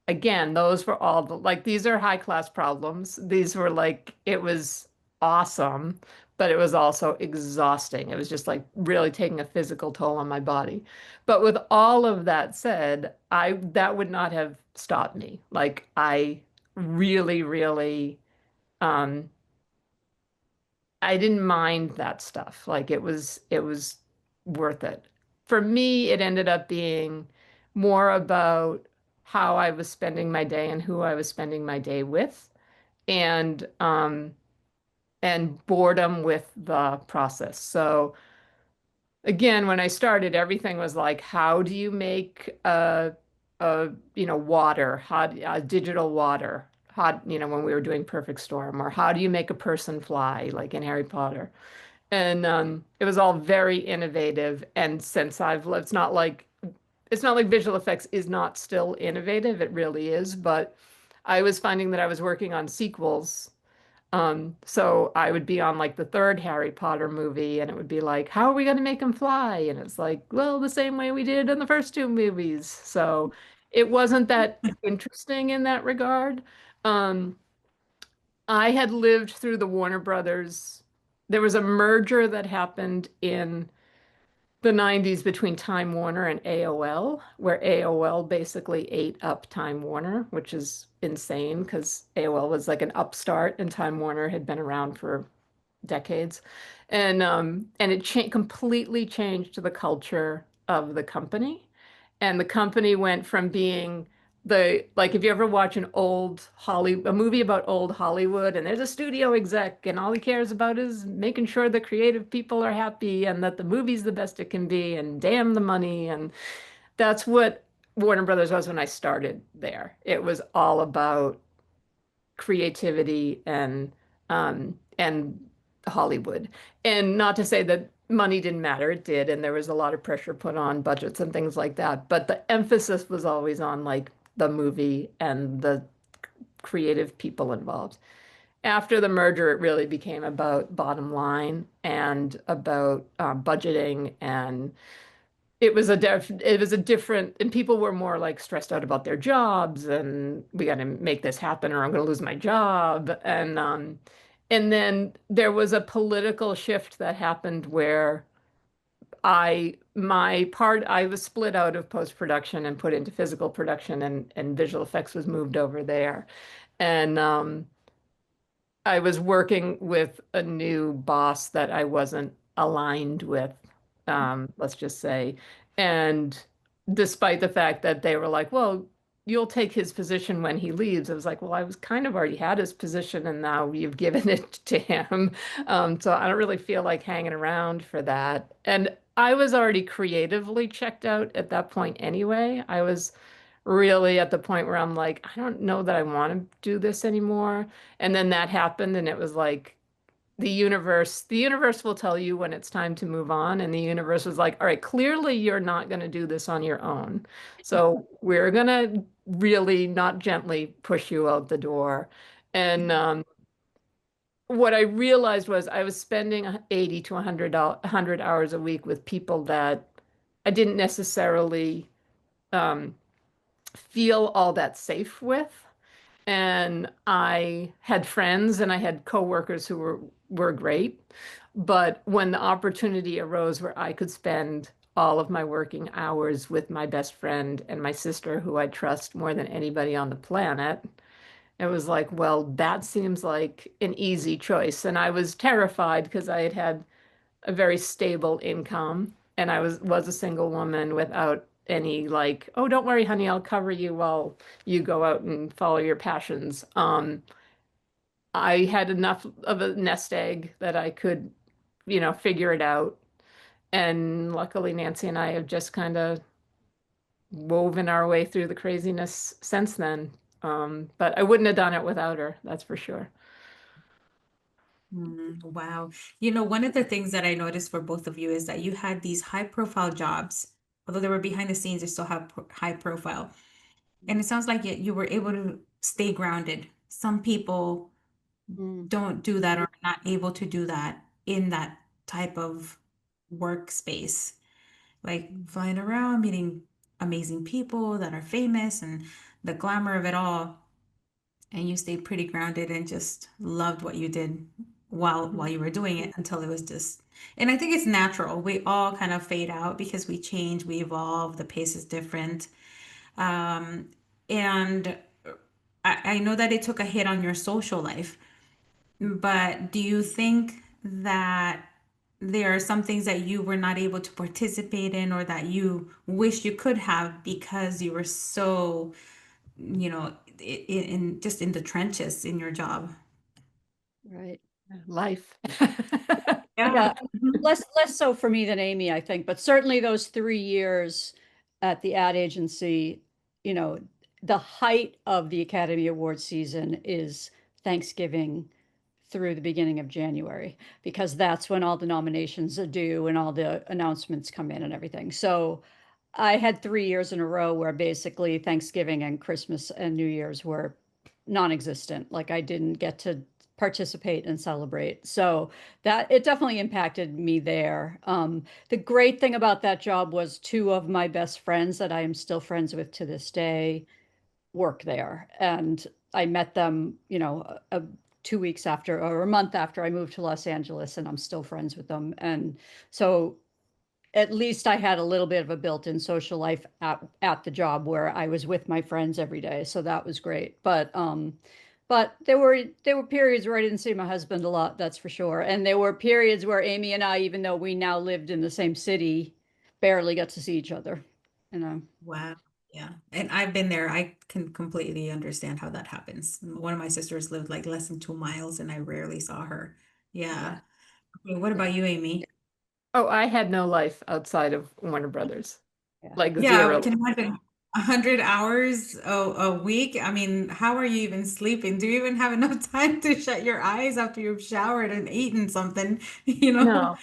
Again, those were all like these are high class problems. These were like it was awesome, but it was also exhausting. It was just like really taking a physical toll on my body. But with all of that said, I that would not have stopped me. Like I really, really um I didn't mind that stuff. Like it was worth it. For me, it ended up being more about how I was spending my day and who I was spending my day with and boredom with the process. So again, when I started, everything was like, how do you make water, digital water, when we were doing Perfect Storm, or how do you make a person fly, like in Harry Potter? And it was all very innovative. And since I've lived, it's not like visual effects is not still innovative. It really is. But I was finding that I was working on sequels. So I would be on like the third Harry Potter movie, and it would be like, how are we going to make him fly? And it's like, well, the same way we did in the first two movies. So it wasn't that interesting in that regard. Um, I had lived through the Warner Brothers. There was a merger that happened in the 90s between Time Warner and AOL, where AOL basically ate up Time Warner, which is insane because AOL was like an upstart and Time Warner had been around for decades. And it completely changed the culture of the company. And the company went from being like if you ever watch a movie about old Hollywood, and there's a studio exec and all he cares about is making sure the creative people are happy and that the movie's the best it can be and damn the money. And that's what Warner Brothers was when I started there. It was all about creativity and Hollywood. And not to say that money didn't matter, it did, and there was a lot of pressure put on budgets and things like that. But the emphasis was always on like the movie and the creative people involved. After the merger, it really became about bottom line and about budgeting, and it was a different, and people were more like stressed out about their jobs and we got to make this happen or I'm going to lose my job. And then there was a political shift that happened where I was split out of post-production and put into physical production, and visual effects was moved over there. And I was working with a new boss that I wasn't aligned with, let's just say. And despite the fact that they were like, well, you'll take his position when he leaves, I was like, well, I was kind of already had his position and now you've given it to him. So I don't really feel like hanging around for that. And I was already creatively checked out at that point anyway. I was really at the point where I'm like, I don't know that I want to do this anymore. And then that happened, and it was like the universe will tell you when it's time to move on, and the universe is like, all right, clearly you're not going to do this on your own. So we're going to really not gently push you out the door. And what I realized was I was spending 80 to 100 hours a week with people that I didn't necessarily um, feel all that safe with. And I had friends and I had coworkers who were great. But when the opportunity arose where I could spend all of my working hours with my best friend and my sister, who I trust more than anybody on the planet, it was like, well, that seems like an easy choice. And I was terrified because I had had a very stable income and I was a single woman without any like, oh, don't worry, honey, I'll cover you while you go out and follow your passions. I had enough of a nest egg that I could, figure it out. And luckily, Nancy and I have just kind of woven our way through the craziness since then. But I wouldn't have done it without her, that's for sure. Wow. One of the things that I noticed for both of you is that you had these high profile jobs, although they were behind the scenes, they still have high profile. And it sounds like you were able to stay grounded. Some people Mm, don't do that or are not able to do that in that type of workspace, like flying around, meeting amazing people that are famous and the glamour of it all. And you stayed pretty grounded and just loved what you did while you were doing it until it was just, and I think it's natural. We all kind of fade out because we change, we evolve, the pace is different. Um, and I know that it took a hit on your social life, but do you think that there are some things that you were not able to participate in or that you wish you could have because you were so, just in the trenches in your job? right. Life. Yeah. Yeah, less so for me than Amy, I think, but certainly those 3 years at the ad agency, you know, the height of the Academy Award season is Thanksgiving through the beginning of January, because that's when all the nominations are due and all the announcements come in and everything. So I had 3 years in a row where basically Thanksgiving and Christmas and New Year's were non-existent. Like I didn't get to participate and celebrate. So that it definitely impacted me there. The great thing about that job was two of my best friends that I am still friends with to this day work there. And I met them, 2 weeks after or a month after I moved to Los Angeles, and I'm still friends with them. And so at least I had a little bit of a built-in social life at the job where I was with my friends every day. So that was great. But there were periods where I didn't see my husband a lot, that's for sure. And there were periods where Amy and I, even though we now lived in the same city, barely got to see each other, you know. Wow. Yeah. And I've been there. I can completely understand how that happens. One of my sisters lived like less than 2 miles and I rarely saw her. Yeah. Yeah. Okay, what Yeah. about you, Amy? Oh, I had no life outside of Warner Brothers, Yeah. like Yeah, I zero. can imagine 100 hours a week. I mean, how are you even sleeping? Do you even have enough time to shut your eyes after you've showered and eaten something? You know? No,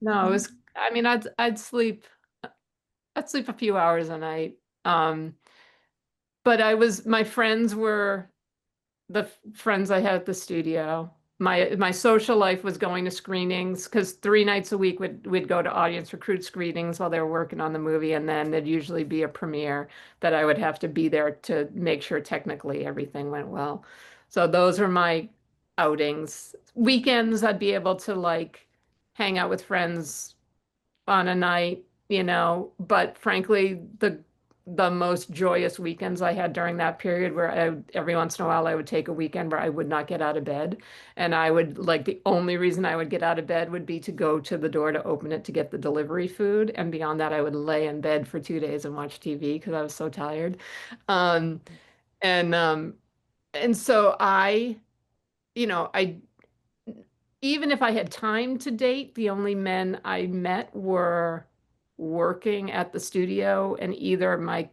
no, it was, I mean, I'd sleep a few hours a night. But my friends were the friends I had at the studio. My social life was going to screenings because 3 nights a week we'd go to audience recruit screenings while they were working on the movie, and then there'd usually be a premiere that I would have to be there to make sure technically everything went well. So those are my outings. Weekends, I'd be able to like hang out with friends on a night, but frankly, the most joyous weekends I had during that period where every once in a while I would take a weekend where I would not get out of bed. And I would like the only reason I would get out of bed would be to go to the door to open it to get the delivery food. And beyond that, I would lay in bed for 2 days and watch TV because I was so tired. Um, and um, and so I even if I had time to date, the only men I met were working at the studio and either my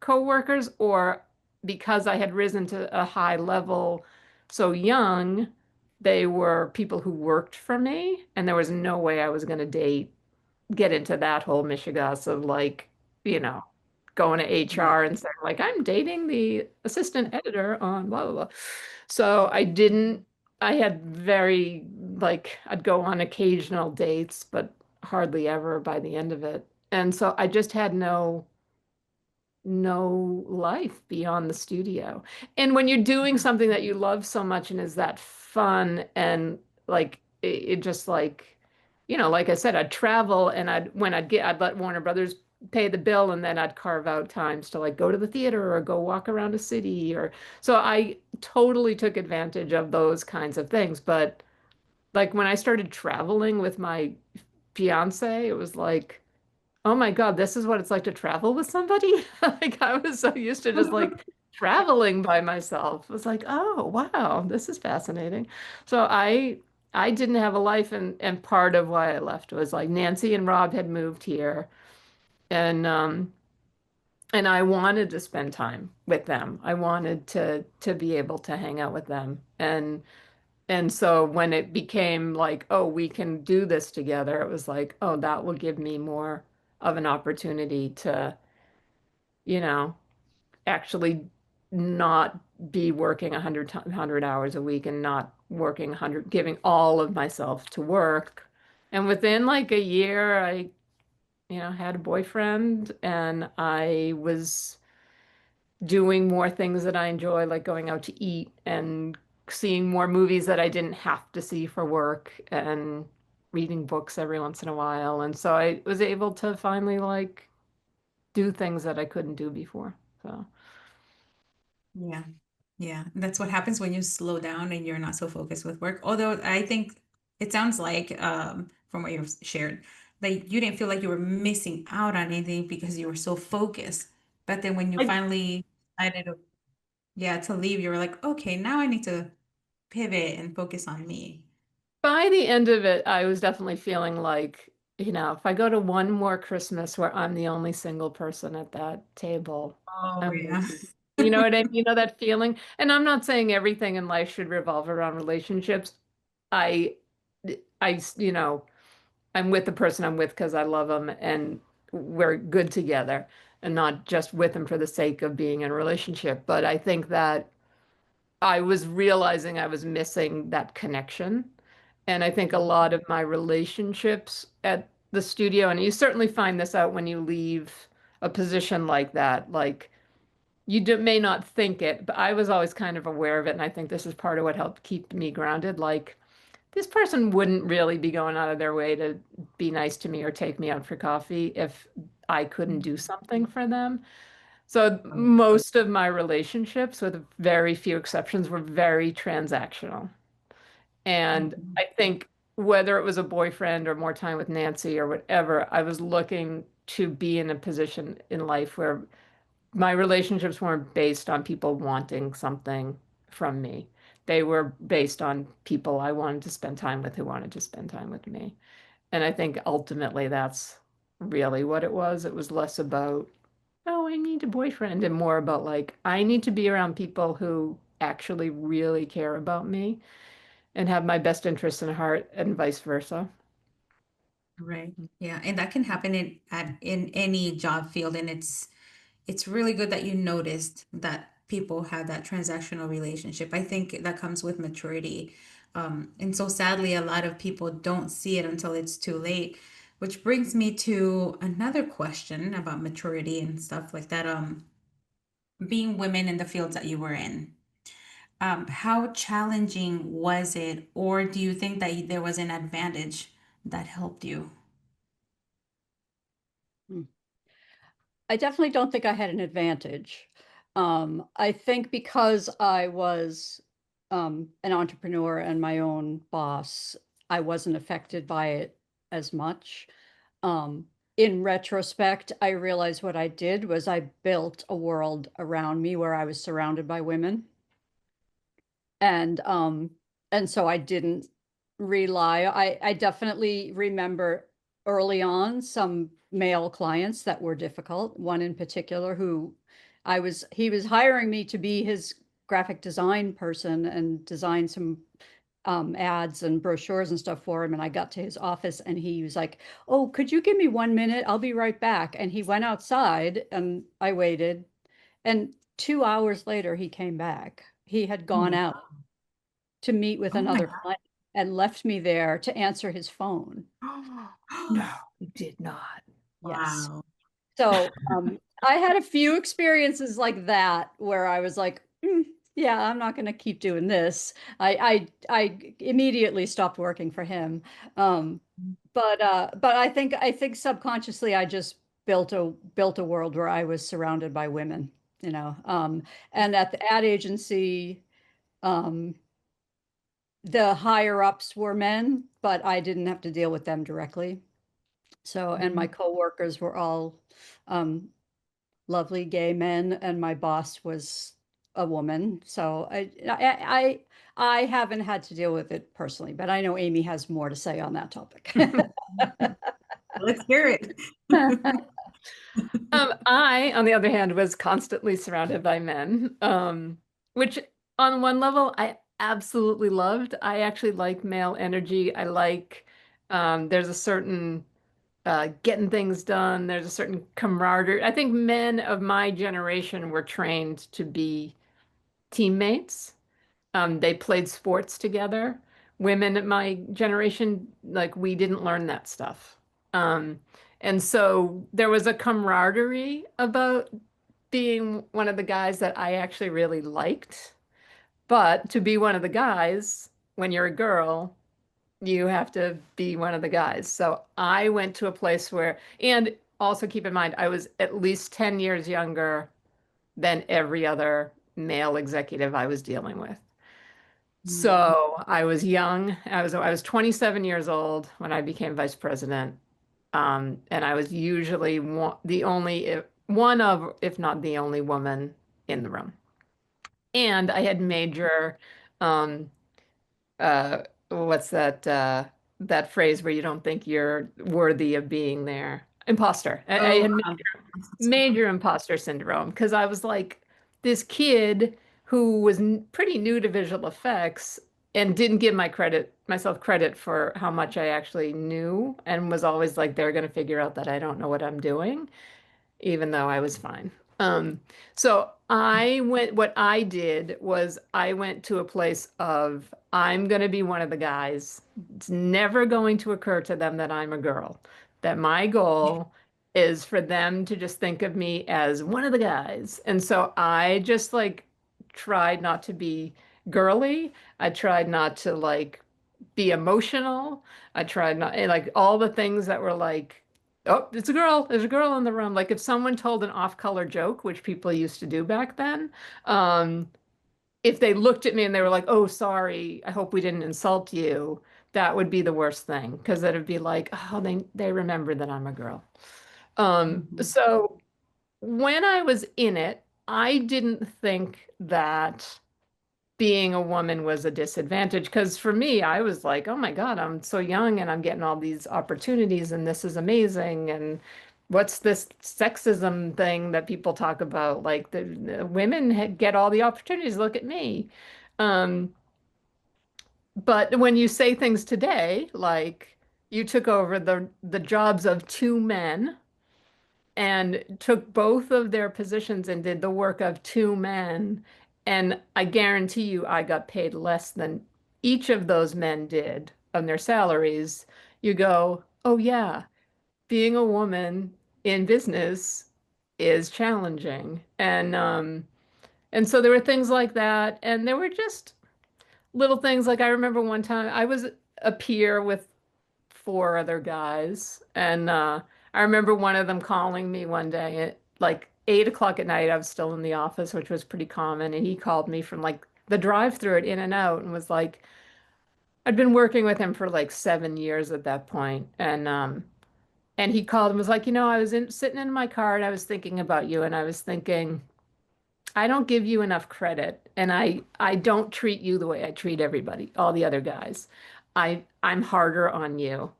co-workers or because I had risen to a high level so young, they were people who worked for me, and there was no way I was going to get into that whole mishigas of like, you know, going to Right. HR and saying like, I'm dating the assistant editor on blah, blah, blah. So I had very, like, I'd go on occasional dates, but hardly ever by the end of it. And so I just had no life beyond the studio. And when you're doing something that you love so much and is that fun and like it just like, like I said, I'd travel and I'd let Warner Brothers pay the bill and then I'd carve out times to like go to the theater or go walk around a city or so I totally took advantage of those kinds of things. But like when I started traveling with my fiance, it was like oh my God, this is what it's like to travel with somebody. Like I was so used to just like traveling by myself. I was like, oh wow, this is fascinating. So I didn't have a life and part of why I left was like Nancy and Rob had moved here and and I wanted to spend time with them. I wanted to be able to hang out with them. And so when it became like, oh, we can do this together, it was like, oh, that will give me more of an opportunity to, you know, actually not be working 100 hours a week and not working 100, giving all of myself to work. And within like a year, I, had a boyfriend and I was doing more things that I enjoy, like going out to eat and seeing more movies that I didn't have to see for work and reading books every once in a while. And so I was able to finally like do things that I couldn't do before. So Yeah. Yeah. That's what happens when you slow down and you're not so focused with work. Although I think it sounds like, from what you've shared, that you didn't feel like you were missing out on anything because you were so focused. But then when you I, finally decided to, yeah, to leave, you were like, okay, now I need to pivot and focus on me. by the end of it, I was definitely feeling like, if I go to one more Christmas where I'm the only single person at that table, Oh, I'm yeah. losing. You know what I mean? You know that feeling? And I'm not saying everything in life should revolve around relationships. I, I, I'm with the person I'm with because I love them and we're good together and not just with them for the sake of being in a relationship. But I think that I was realizing I was missing that connection. And I think a lot of my relationships at the studio, and you certainly find this out when you leave a position like that, like may not think it, but I was always kind of aware of it. And I think this is part of what helped keep me grounded. Like, this person wouldn't really be going out of their way to be nice to me or take me out for coffee if I couldn't do something for them. So most of my relationships, with very few exceptions, were very transactional. And Mhm. I think whether it was a boyfriend or more time with Nancy or whatever, I was looking to be in a position in life where my relationships weren't based on people wanting something from me. They were based on people I wanted to spend time with who wanted to spend time with me. And I think ultimately that's really what it was. It was less about, oh, I need a boyfriend, and more about like, I need to be around people who actually really care about me and have my best interests in heart and vice versa. Right. Yeah. And that can happen in any job field. And it's really good that you noticed that people had that transactional relationship. I think that comes with maturity. And so sadly, a lot of people don't see it until it's too late, which brings me to another question about maturity and stuff like that. Being women in the fields that you were in, how challenging was it, or do you think that there was an advantage that helped you? Mm. I definitely don't think I had an advantage. I think because I was an entrepreneur and my own boss, I wasn't affected by it as much. Um, in retrospect, I realized what I did was I built a world around me where I was surrounded by women. And so I didn't rely. I definitely remember early on some male clients that were difficult. One in particular who he was hiring me to be his graphic design person and design some ads and brochures and stuff for him. And I got to his office and he was like, "Oh, could you give me 1 minute? I'll be right back." And he went outside and I waited. And 2 hours later, he came back. He had gone Oh, out to meet with oh my another client and left me there to answer his phone. No, you did not. Yes. wow. So I had a few experiences like that where I was like, yeah, I'm not going to keep doing this. I immediately stopped working for him. But I think subconsciously I just built a world where I was surrounded by women, you know. And at the ad agency, um, the higher ups were men, but I didn't have to deal with them directly. So, and my Mhm. coworkers were all um, lovely gay men, and my boss was a woman. So I haven't had to deal with it personally, but I know Amy has more to say on that topic. Let's hear it. I, on the other hand, was constantly surrounded by men, which on one level I absolutely loved. I actually like male energy. I like, there's a certain getting things done. There's a certain camaraderie. I think men of my generation were trained to be teammates. They played sports together. Women at my generation, like we didn't learn that stuff. Um, and so there was a camaraderie about being one of the guys that I actually really liked. But to be one of the guys, when you're a girl, you have to be one of the guys. So I went to a place where, and also keep in mind, I was at least 10 years younger than every other male executive I was dealing with. Mm. So I was young. I was 27 years old when I became vice president. And I was usually the only one of, if not the only woman in the room. And I had major um, what's that phrase where you don't think you're worthy of being there? Imposter. I Oh, had major imposter syndrome because I was like this kid who was pretty new to visual effects and didn't give myself credit for how much I actually knew and was always like they're going to figure out that I don't know what I'm doing even though I was fine. Um, so what I did was I went to a place of, I'm going to be one of the guys. It's never going to occur to them that I'm a girl, that my goal is for them to just think of me as one of the guys. And so I just like tried not to be girly. I tried not to like be emotional. I tried not like all the things that were like, oh, it's a girl. There's a girl in the room. Like if someone told an off-color joke, which people used to do back then, um, if they looked at me and they were like, "Oh, sorry, I hope we didn't insult you," that would be the worst thing because it'd be like, "Oh, they remember that I'm a girl." mhm. So when I was in it, I didn't think that being a woman was a disadvantage because for me, I was like, oh my God, I'm so young and I'm getting all these opportunities and this is amazing. And what's this sexism thing that people talk about? Like the women get all the opportunities. Look at me. Um, but when you say things today, like you took over the jobs of two men and took both of their positions and did the work of two men. And I guarantee you, I got paid less than each of those men did on their salaries. You go, oh, yeah, being a woman in business is challenging. And so there were things like that. And there were just little things like I remember one time I was a peer with four other guys. And I remember one of them calling me one day at like 8 o'clock at night. I was still in the office, which was pretty common. And he called me from like the drive-through at In-N-Out and was like, I'd been working with him for like 7 years at that point. And he called and was like, I was sitting in my car and I was thinking about you. And I was thinking, I don't give you enough credit. And I don't treat you the way I treat everybody, all the other guys. I'm harder on you.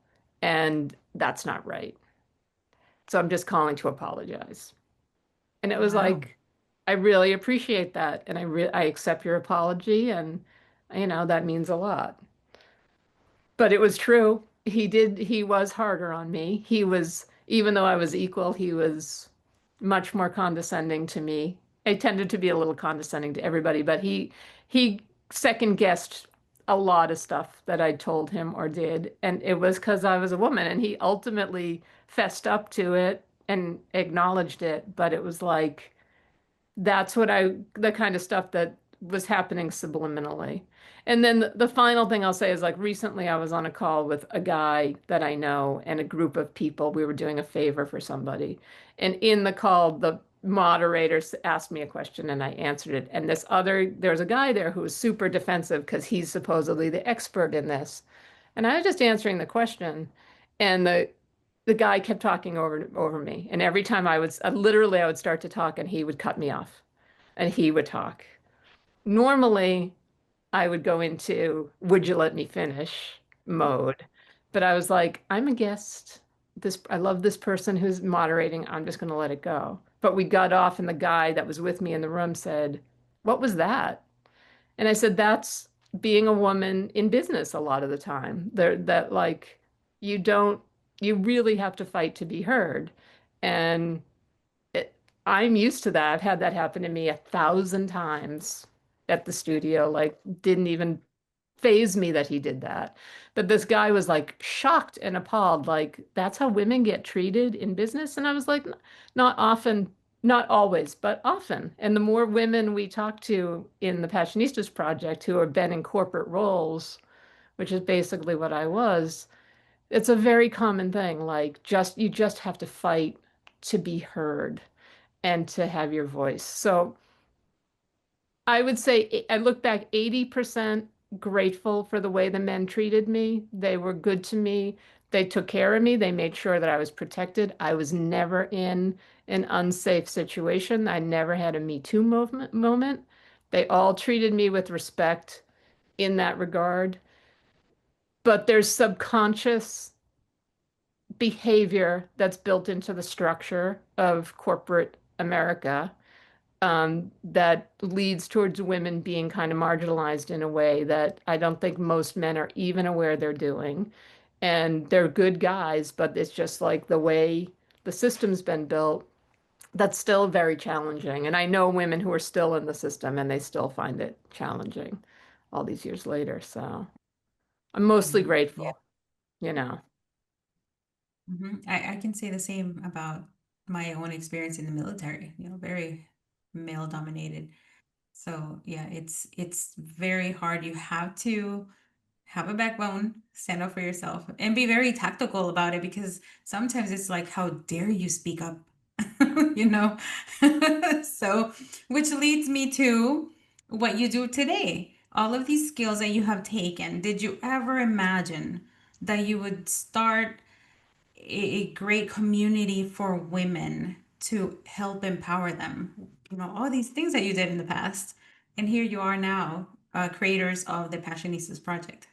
And that's not right. So I'm just calling to apologize. And it was Wow. like, I really appreciate that. And I accept your apology and that means a lot. But it was true. He was harder on me. Even though I was equal, he was much more condescending to me. I tended to be a little condescending to everybody, but he second guessed a lot of stuff that I told him or did, and it was because I was a woman, and he ultimately fessed up to it and acknowledged it, but it was like the kind of stuff that was happening subliminally. And then the final thing I'll say is like recently I was on a call with a guy that I know and a group of people. We were doing a favor for somebody. And in the call, the moderator asked me a question and I answered it. And there's a guy there who was super defensive because he's supposedly the expert in this. And I was just answering the question. And the guy kept talking over me. And every time I would start to talk and he would cut me off and he would talk. Normally, I would go into would you let me finish mode. But I was like, I'm a guest. I love this person who's moderating. I'm just going to let it go. But we got off and the guy that was with me in the room said, "What was that?" And I said, "That's being a woman in business a lot of the time. That like you don't you really have to fight to be heard." And it, I'm used to that. I've had that happen to me 1,000 times at the studio. Like, didn't even faze me that he did that. But this guy was like shocked and appalled, like, that's how women get treated in business. And I was like, not often, not always, but often. And the more women we talk to in the Passionistas project who have been in corporate roles, which is basically what I was, it's a very common thing. Like, you just have to fight to be heard and to have your voice. So I would say I look back 80% grateful for the way the men treated me. They were good to me. They took care of me. They made sure that I was protected. I was never in an unsafe situation. I never had a Me Too moment. They all treated me with respect in that regard. But there's subconscious behavior that's built into the structure of corporate America that leads towards women being kind of marginalized in a way that I don't think most men are even aware they're doing. And they're good guys, but it's just like the way the system's been built, that's still very challenging. And I know women who are still in the system and they still find it challenging all these years later. So I'm mostly Mhm. Yeah. grateful, you know. I can say the same about my own experience in the military, very male dominated. So yeah, it's very hard. You have to have a backbone, stand up for yourself, and be very tactical about it because sometimes it's like, how dare you speak up? you know? So, which leads me to what you do today. All of these skills that you have taken, did you ever imagine that you would start a great community for women to help empower them? All these things that you did in the past. And here you are now, creators of the Passionistas Project.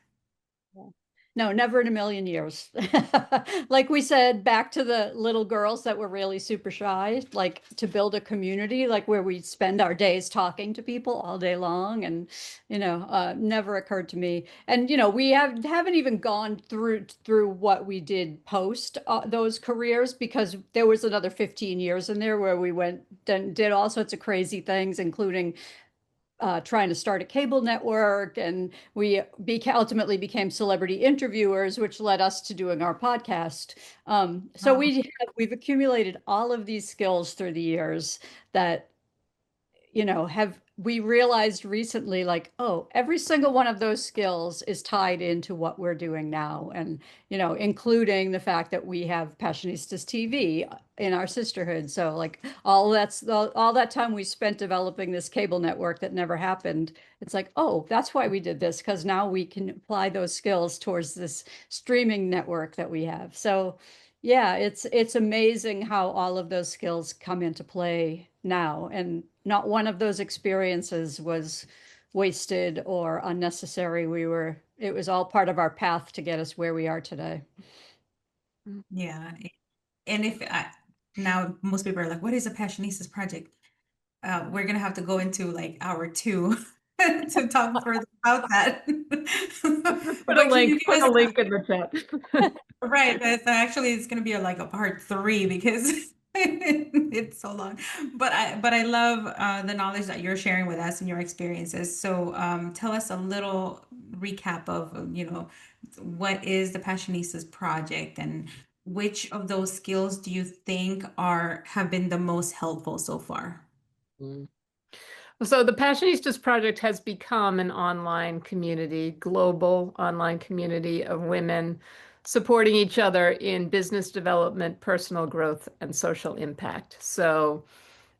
No, never in a million years. Like we said, back to the little girls that were really super shy, like to build a community, like where we spend our days talking to people all day long, and never occurred to me. And we haven't even gone through what we did post those careers, because there was another 15 years in there where we went and did all sorts of crazy things, including trying to start a cable network, and we ultimately became celebrity interviewers, which led us to doing our podcast. So Oh, we've accumulated all of these skills through the years that have we realized recently, like, oh, every single one of those skills is tied into what we're doing now. And, including the fact that we have Passionistas TV in our sisterhood. So like all that time we spent developing this cable network that never happened. It's like, oh, that's why we did this, because now we can apply those skills towards this streaming network that we have. So yeah, it's amazing how all of those skills come into play now, and not one of those experiences was wasted or unnecessary. It was all part of our path to get us where we are today. yeah. And if now most people are like, what is a Passionistas Project? We're gonna have to go into like hour two to talk further about that. But can you Put give a us link in the chat. right? That's actually it's gonna be like a part three because it's so long. But I love the knowledge that you're sharing with us and your experiences. So tell us a little recap of what is the Passionistas project and which of those skills do you think are have been the most helpful so far? Mm. So the Passionistas Project has become an online community, global online community of women supporting each other in business development, personal growth, and social impact. So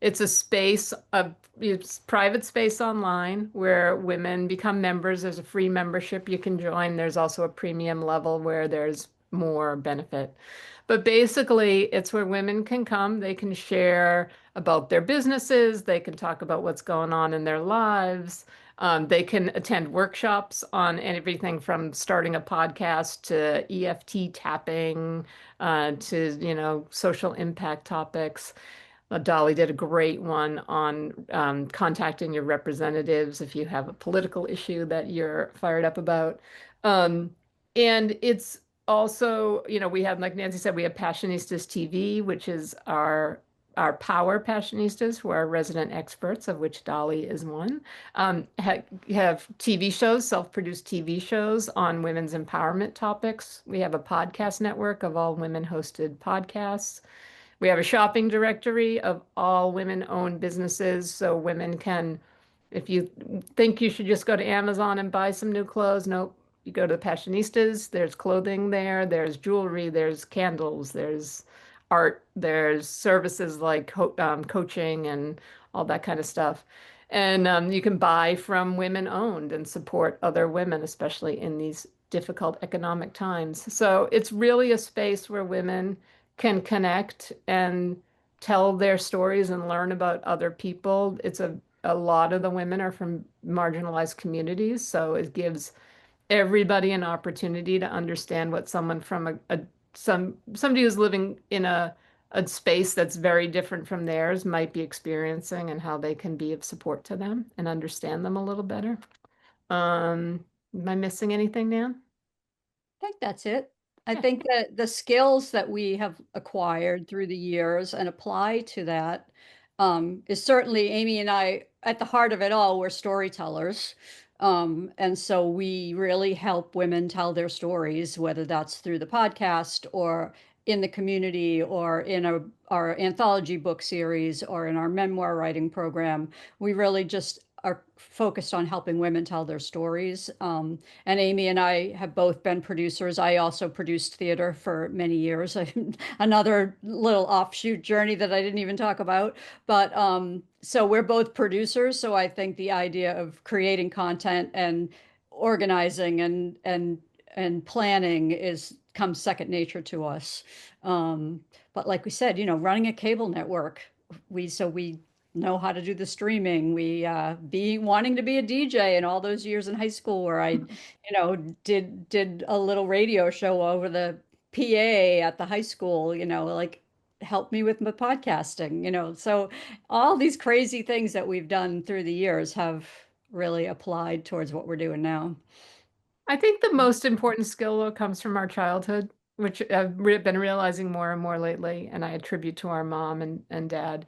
it's a space of it's private space online where women become members. There's a free membership you can join. There's also a premium level where there's more benefit. But basically, it's where women can come, they can share about their businesses, they can talk about what's going on in their lives. They can attend workshops on everything from starting a podcast to EFT tapping, to, social impact topics. Dolly did a great one on contacting your representatives if you have a political issue that you're fired up about. Um, and it's also, we have, like Nancy said, we have Passionistas TV, which is our power Passionistas, who are resident experts, of which Dolly is one. Have TV shows, self-produced TV shows on women's empowerment topics. We have a podcast network of all women-hosted podcasts. We have a shopping directory of all women-owned businesses, so women can, if you think you should just go to Amazon and buy some new clothes, nope. You go to the Passionistas, there's clothing there, there's jewelry, there's candles, there's art, there's services like coaching and all that kind of stuff. And you can buy from women owned and support other women, especially in these difficult economic times. So it's really a space where women can connect and tell their stories and learn about other people. A lot of the women are from marginalized communities, so it gives everybody an opportunity to understand what someone from somebody who's living in a space that's very different from theirs might be experiencing and how they can be of support to them and understand them a little better. Am I missing anything, Nan? I think that's it. I Yeah. think that the skills that we have acquired through the years and apply to that is certainly Amy and I, at the heart of it all, we're storytellers. And so we really help women tell their stories, whether that's through the podcast or in the community or in our anthology book series or in our memoir writing program. We really just are focused on helping women tell their stories. And Amy and I have both been producers. I also produced theater for many years. Another little offshoot journey that I didn't even talk about. But so we're both producers. So I think the idea of creating content and organizing and planning is comes second nature to us. But like we said, running a cable network, we know how to do the streaming. We be wanting to be a DJ in all those years in high school where I, did a little radio show over the PA at the high school, like help me with my podcasting, So all these crazy things that we've done through the years have really applied towards what we're doing now. I think the most important skill though comes from our childhood, which been realizing more and more lately, and I attribute to our mom and dad.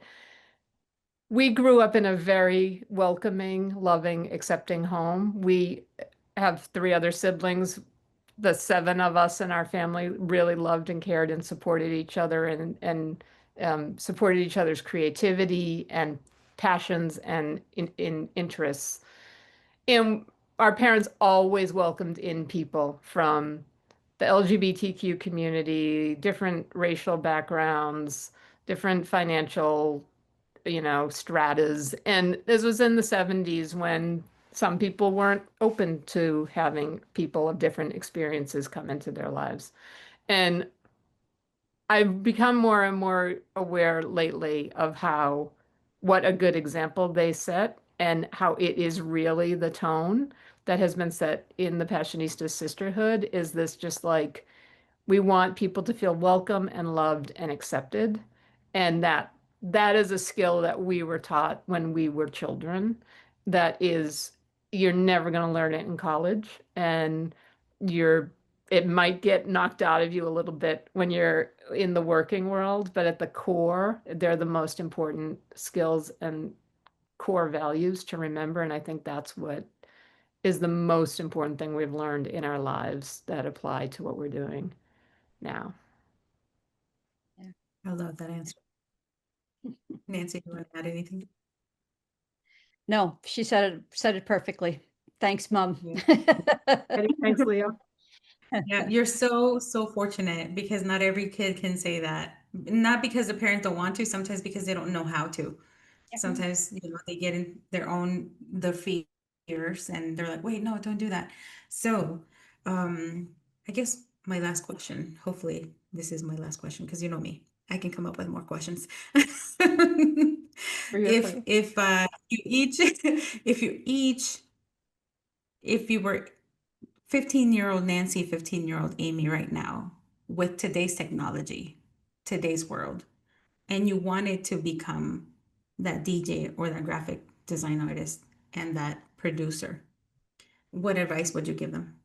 We grew up in a very welcoming, loving, accepting home. We have three other siblings. The seven of us in our family really loved and cared and supported each other and supported each other's creativity and passions and in interests. And our parents always welcomed in people from the LGBTQ community, different racial backgrounds, different financial, stratas. And this was in the 70s when some people weren't open to having people of different experiences come into their lives. And I've become more and more aware lately of what a good example they set and how it is really the tone that has been set in the Passionista sisterhood is this just like we want people to feel welcome and loved and accepted. And that is a skill that we were taught when we were children. That is, you're never going to learn it in college. And it might get knocked out of you a little bit when you're in the working world, but at the core, they're the most important skills and core values to remember. And I think that's what is the most important thing we've learned in our lives that apply to what we're doing now. I love that answer. Nancy, do you want to add anything? No, she said it perfectly. Thanks, Mom. Thanks, Leo. Yeah, you're so fortunate because not every kid can say that. Not because the parents don't want to, sometimes because they don't know how to. Sometimes, they get in the fears and they're like, wait, no, don't do that. So, I guess my last question, hopefully this is my last question because you know me, I can come up with more questions. If you each if you were 15-year-old Nancy, 15-year-old Amy right now, with today's technology, today's world, and you wanted to become that DJ or that graphic design artist and that producer, what advice would you give them?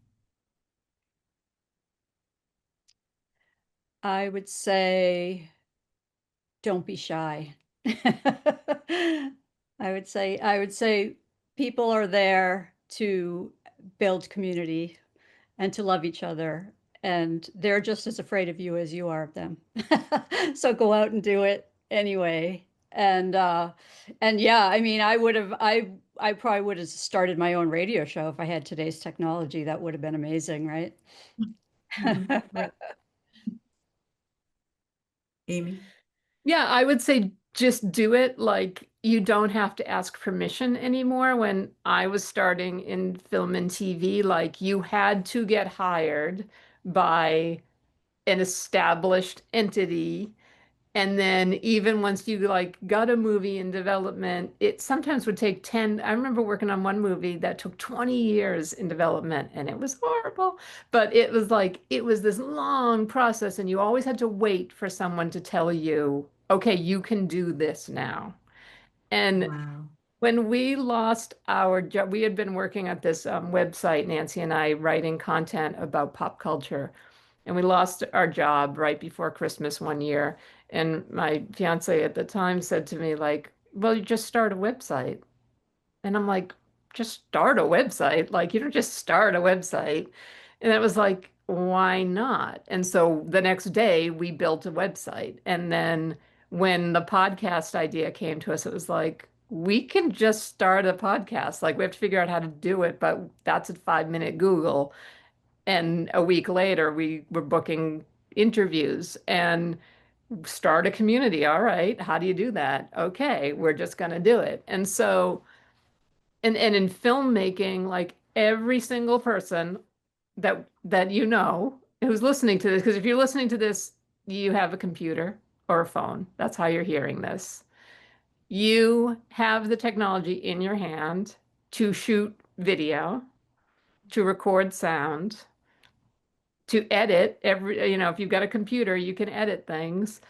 I would say, don't be shy. I would say people are there to build community and to love each other, and they're just as afraid of you as you are of them. So go out and do it anyway. And yeah, I mean, I probably would have started my own radio show if I had today's technology. That would have been amazing, right? Right. Amy? Yeah, I would say just do it. Like, you don't have to ask permission anymore. When I was starting in film and TV, like, you had to get hired by an established entity. And then even once you like got a movie in development, it sometimes would take 10. I remember working on one movie that took 20 years in development and it was horrible. But it was like, it was this long process and you always had to wait for someone to tell you, okay, you can do this now. And Wow. when we lost our job, we had been working at this website, Nancy and I, writing content about pop culture. And we lost our job right before Christmas one year. And my fiance at the time said to me, like, well, you just start a website. And I'm like, just start a website? Like, you don't just start a website. And it was like, why not? And so the next day we built a website. And then when the podcast idea came to us, it was like, we can just start a podcast. Like, we have to figure out how to do it, but that's a 5-minute Google. And a week later, we were booking interviews and start a community. All right, how do you do that? Okay, we're just going to do it. And so, and in filmmaking, like every single person that you know who's listening to this, because if you're listening to this, you have a computer or a phone. That's how you're hearing this. You have the technology in your hand to shoot video, to record sound, to edit if you've got a computer, you can edit things.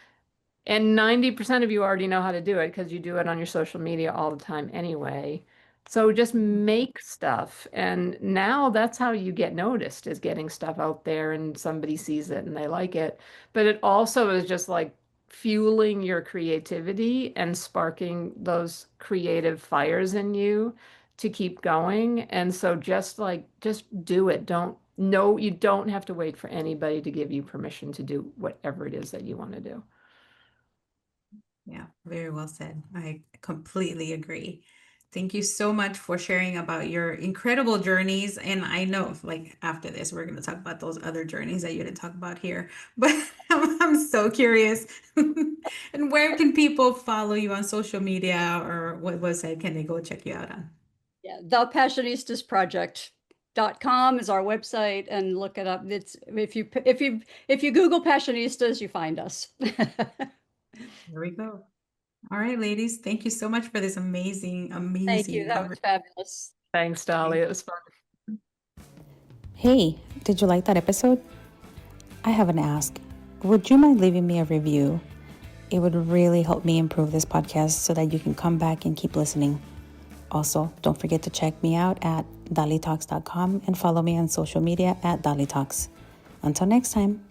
And 90% of you already know how to do it because you do it on your social media all the time anyway. So just make stuff. And now that's how you get noticed, is getting stuff out there and somebody sees it and they like it. But it also is just like fueling your creativity and sparking those creative fires in you to keep going. And so just do it. No, you don't have to wait for anybody to give you permission to do whatever it is that you want to do. Yeah, very well said. I completely agree. Thank you so much for sharing about your incredible journeys. And I know, like, after this, we're going to talk about those other journeys that you didn't talk about here. But I'm so curious. And where can people follow you on social media, or what website can they go check you out on? Yeah, thepassionistasproject.com is our website, and look it up. It's if you Google Passionistas, you find us. There we go. All right, ladies. Thank you so much for this amazing, Thank you. amazing That was fabulous. Thanks, Dolly. It was fun. Hey, did you like that episode? I have an ask. Would you mind leaving me a review? It would really help me improve this podcast so that you can come back and keep listening. Also, don't forget to check me out at DaliTalks.com and follow me on social media at DaliTalks. Until next time.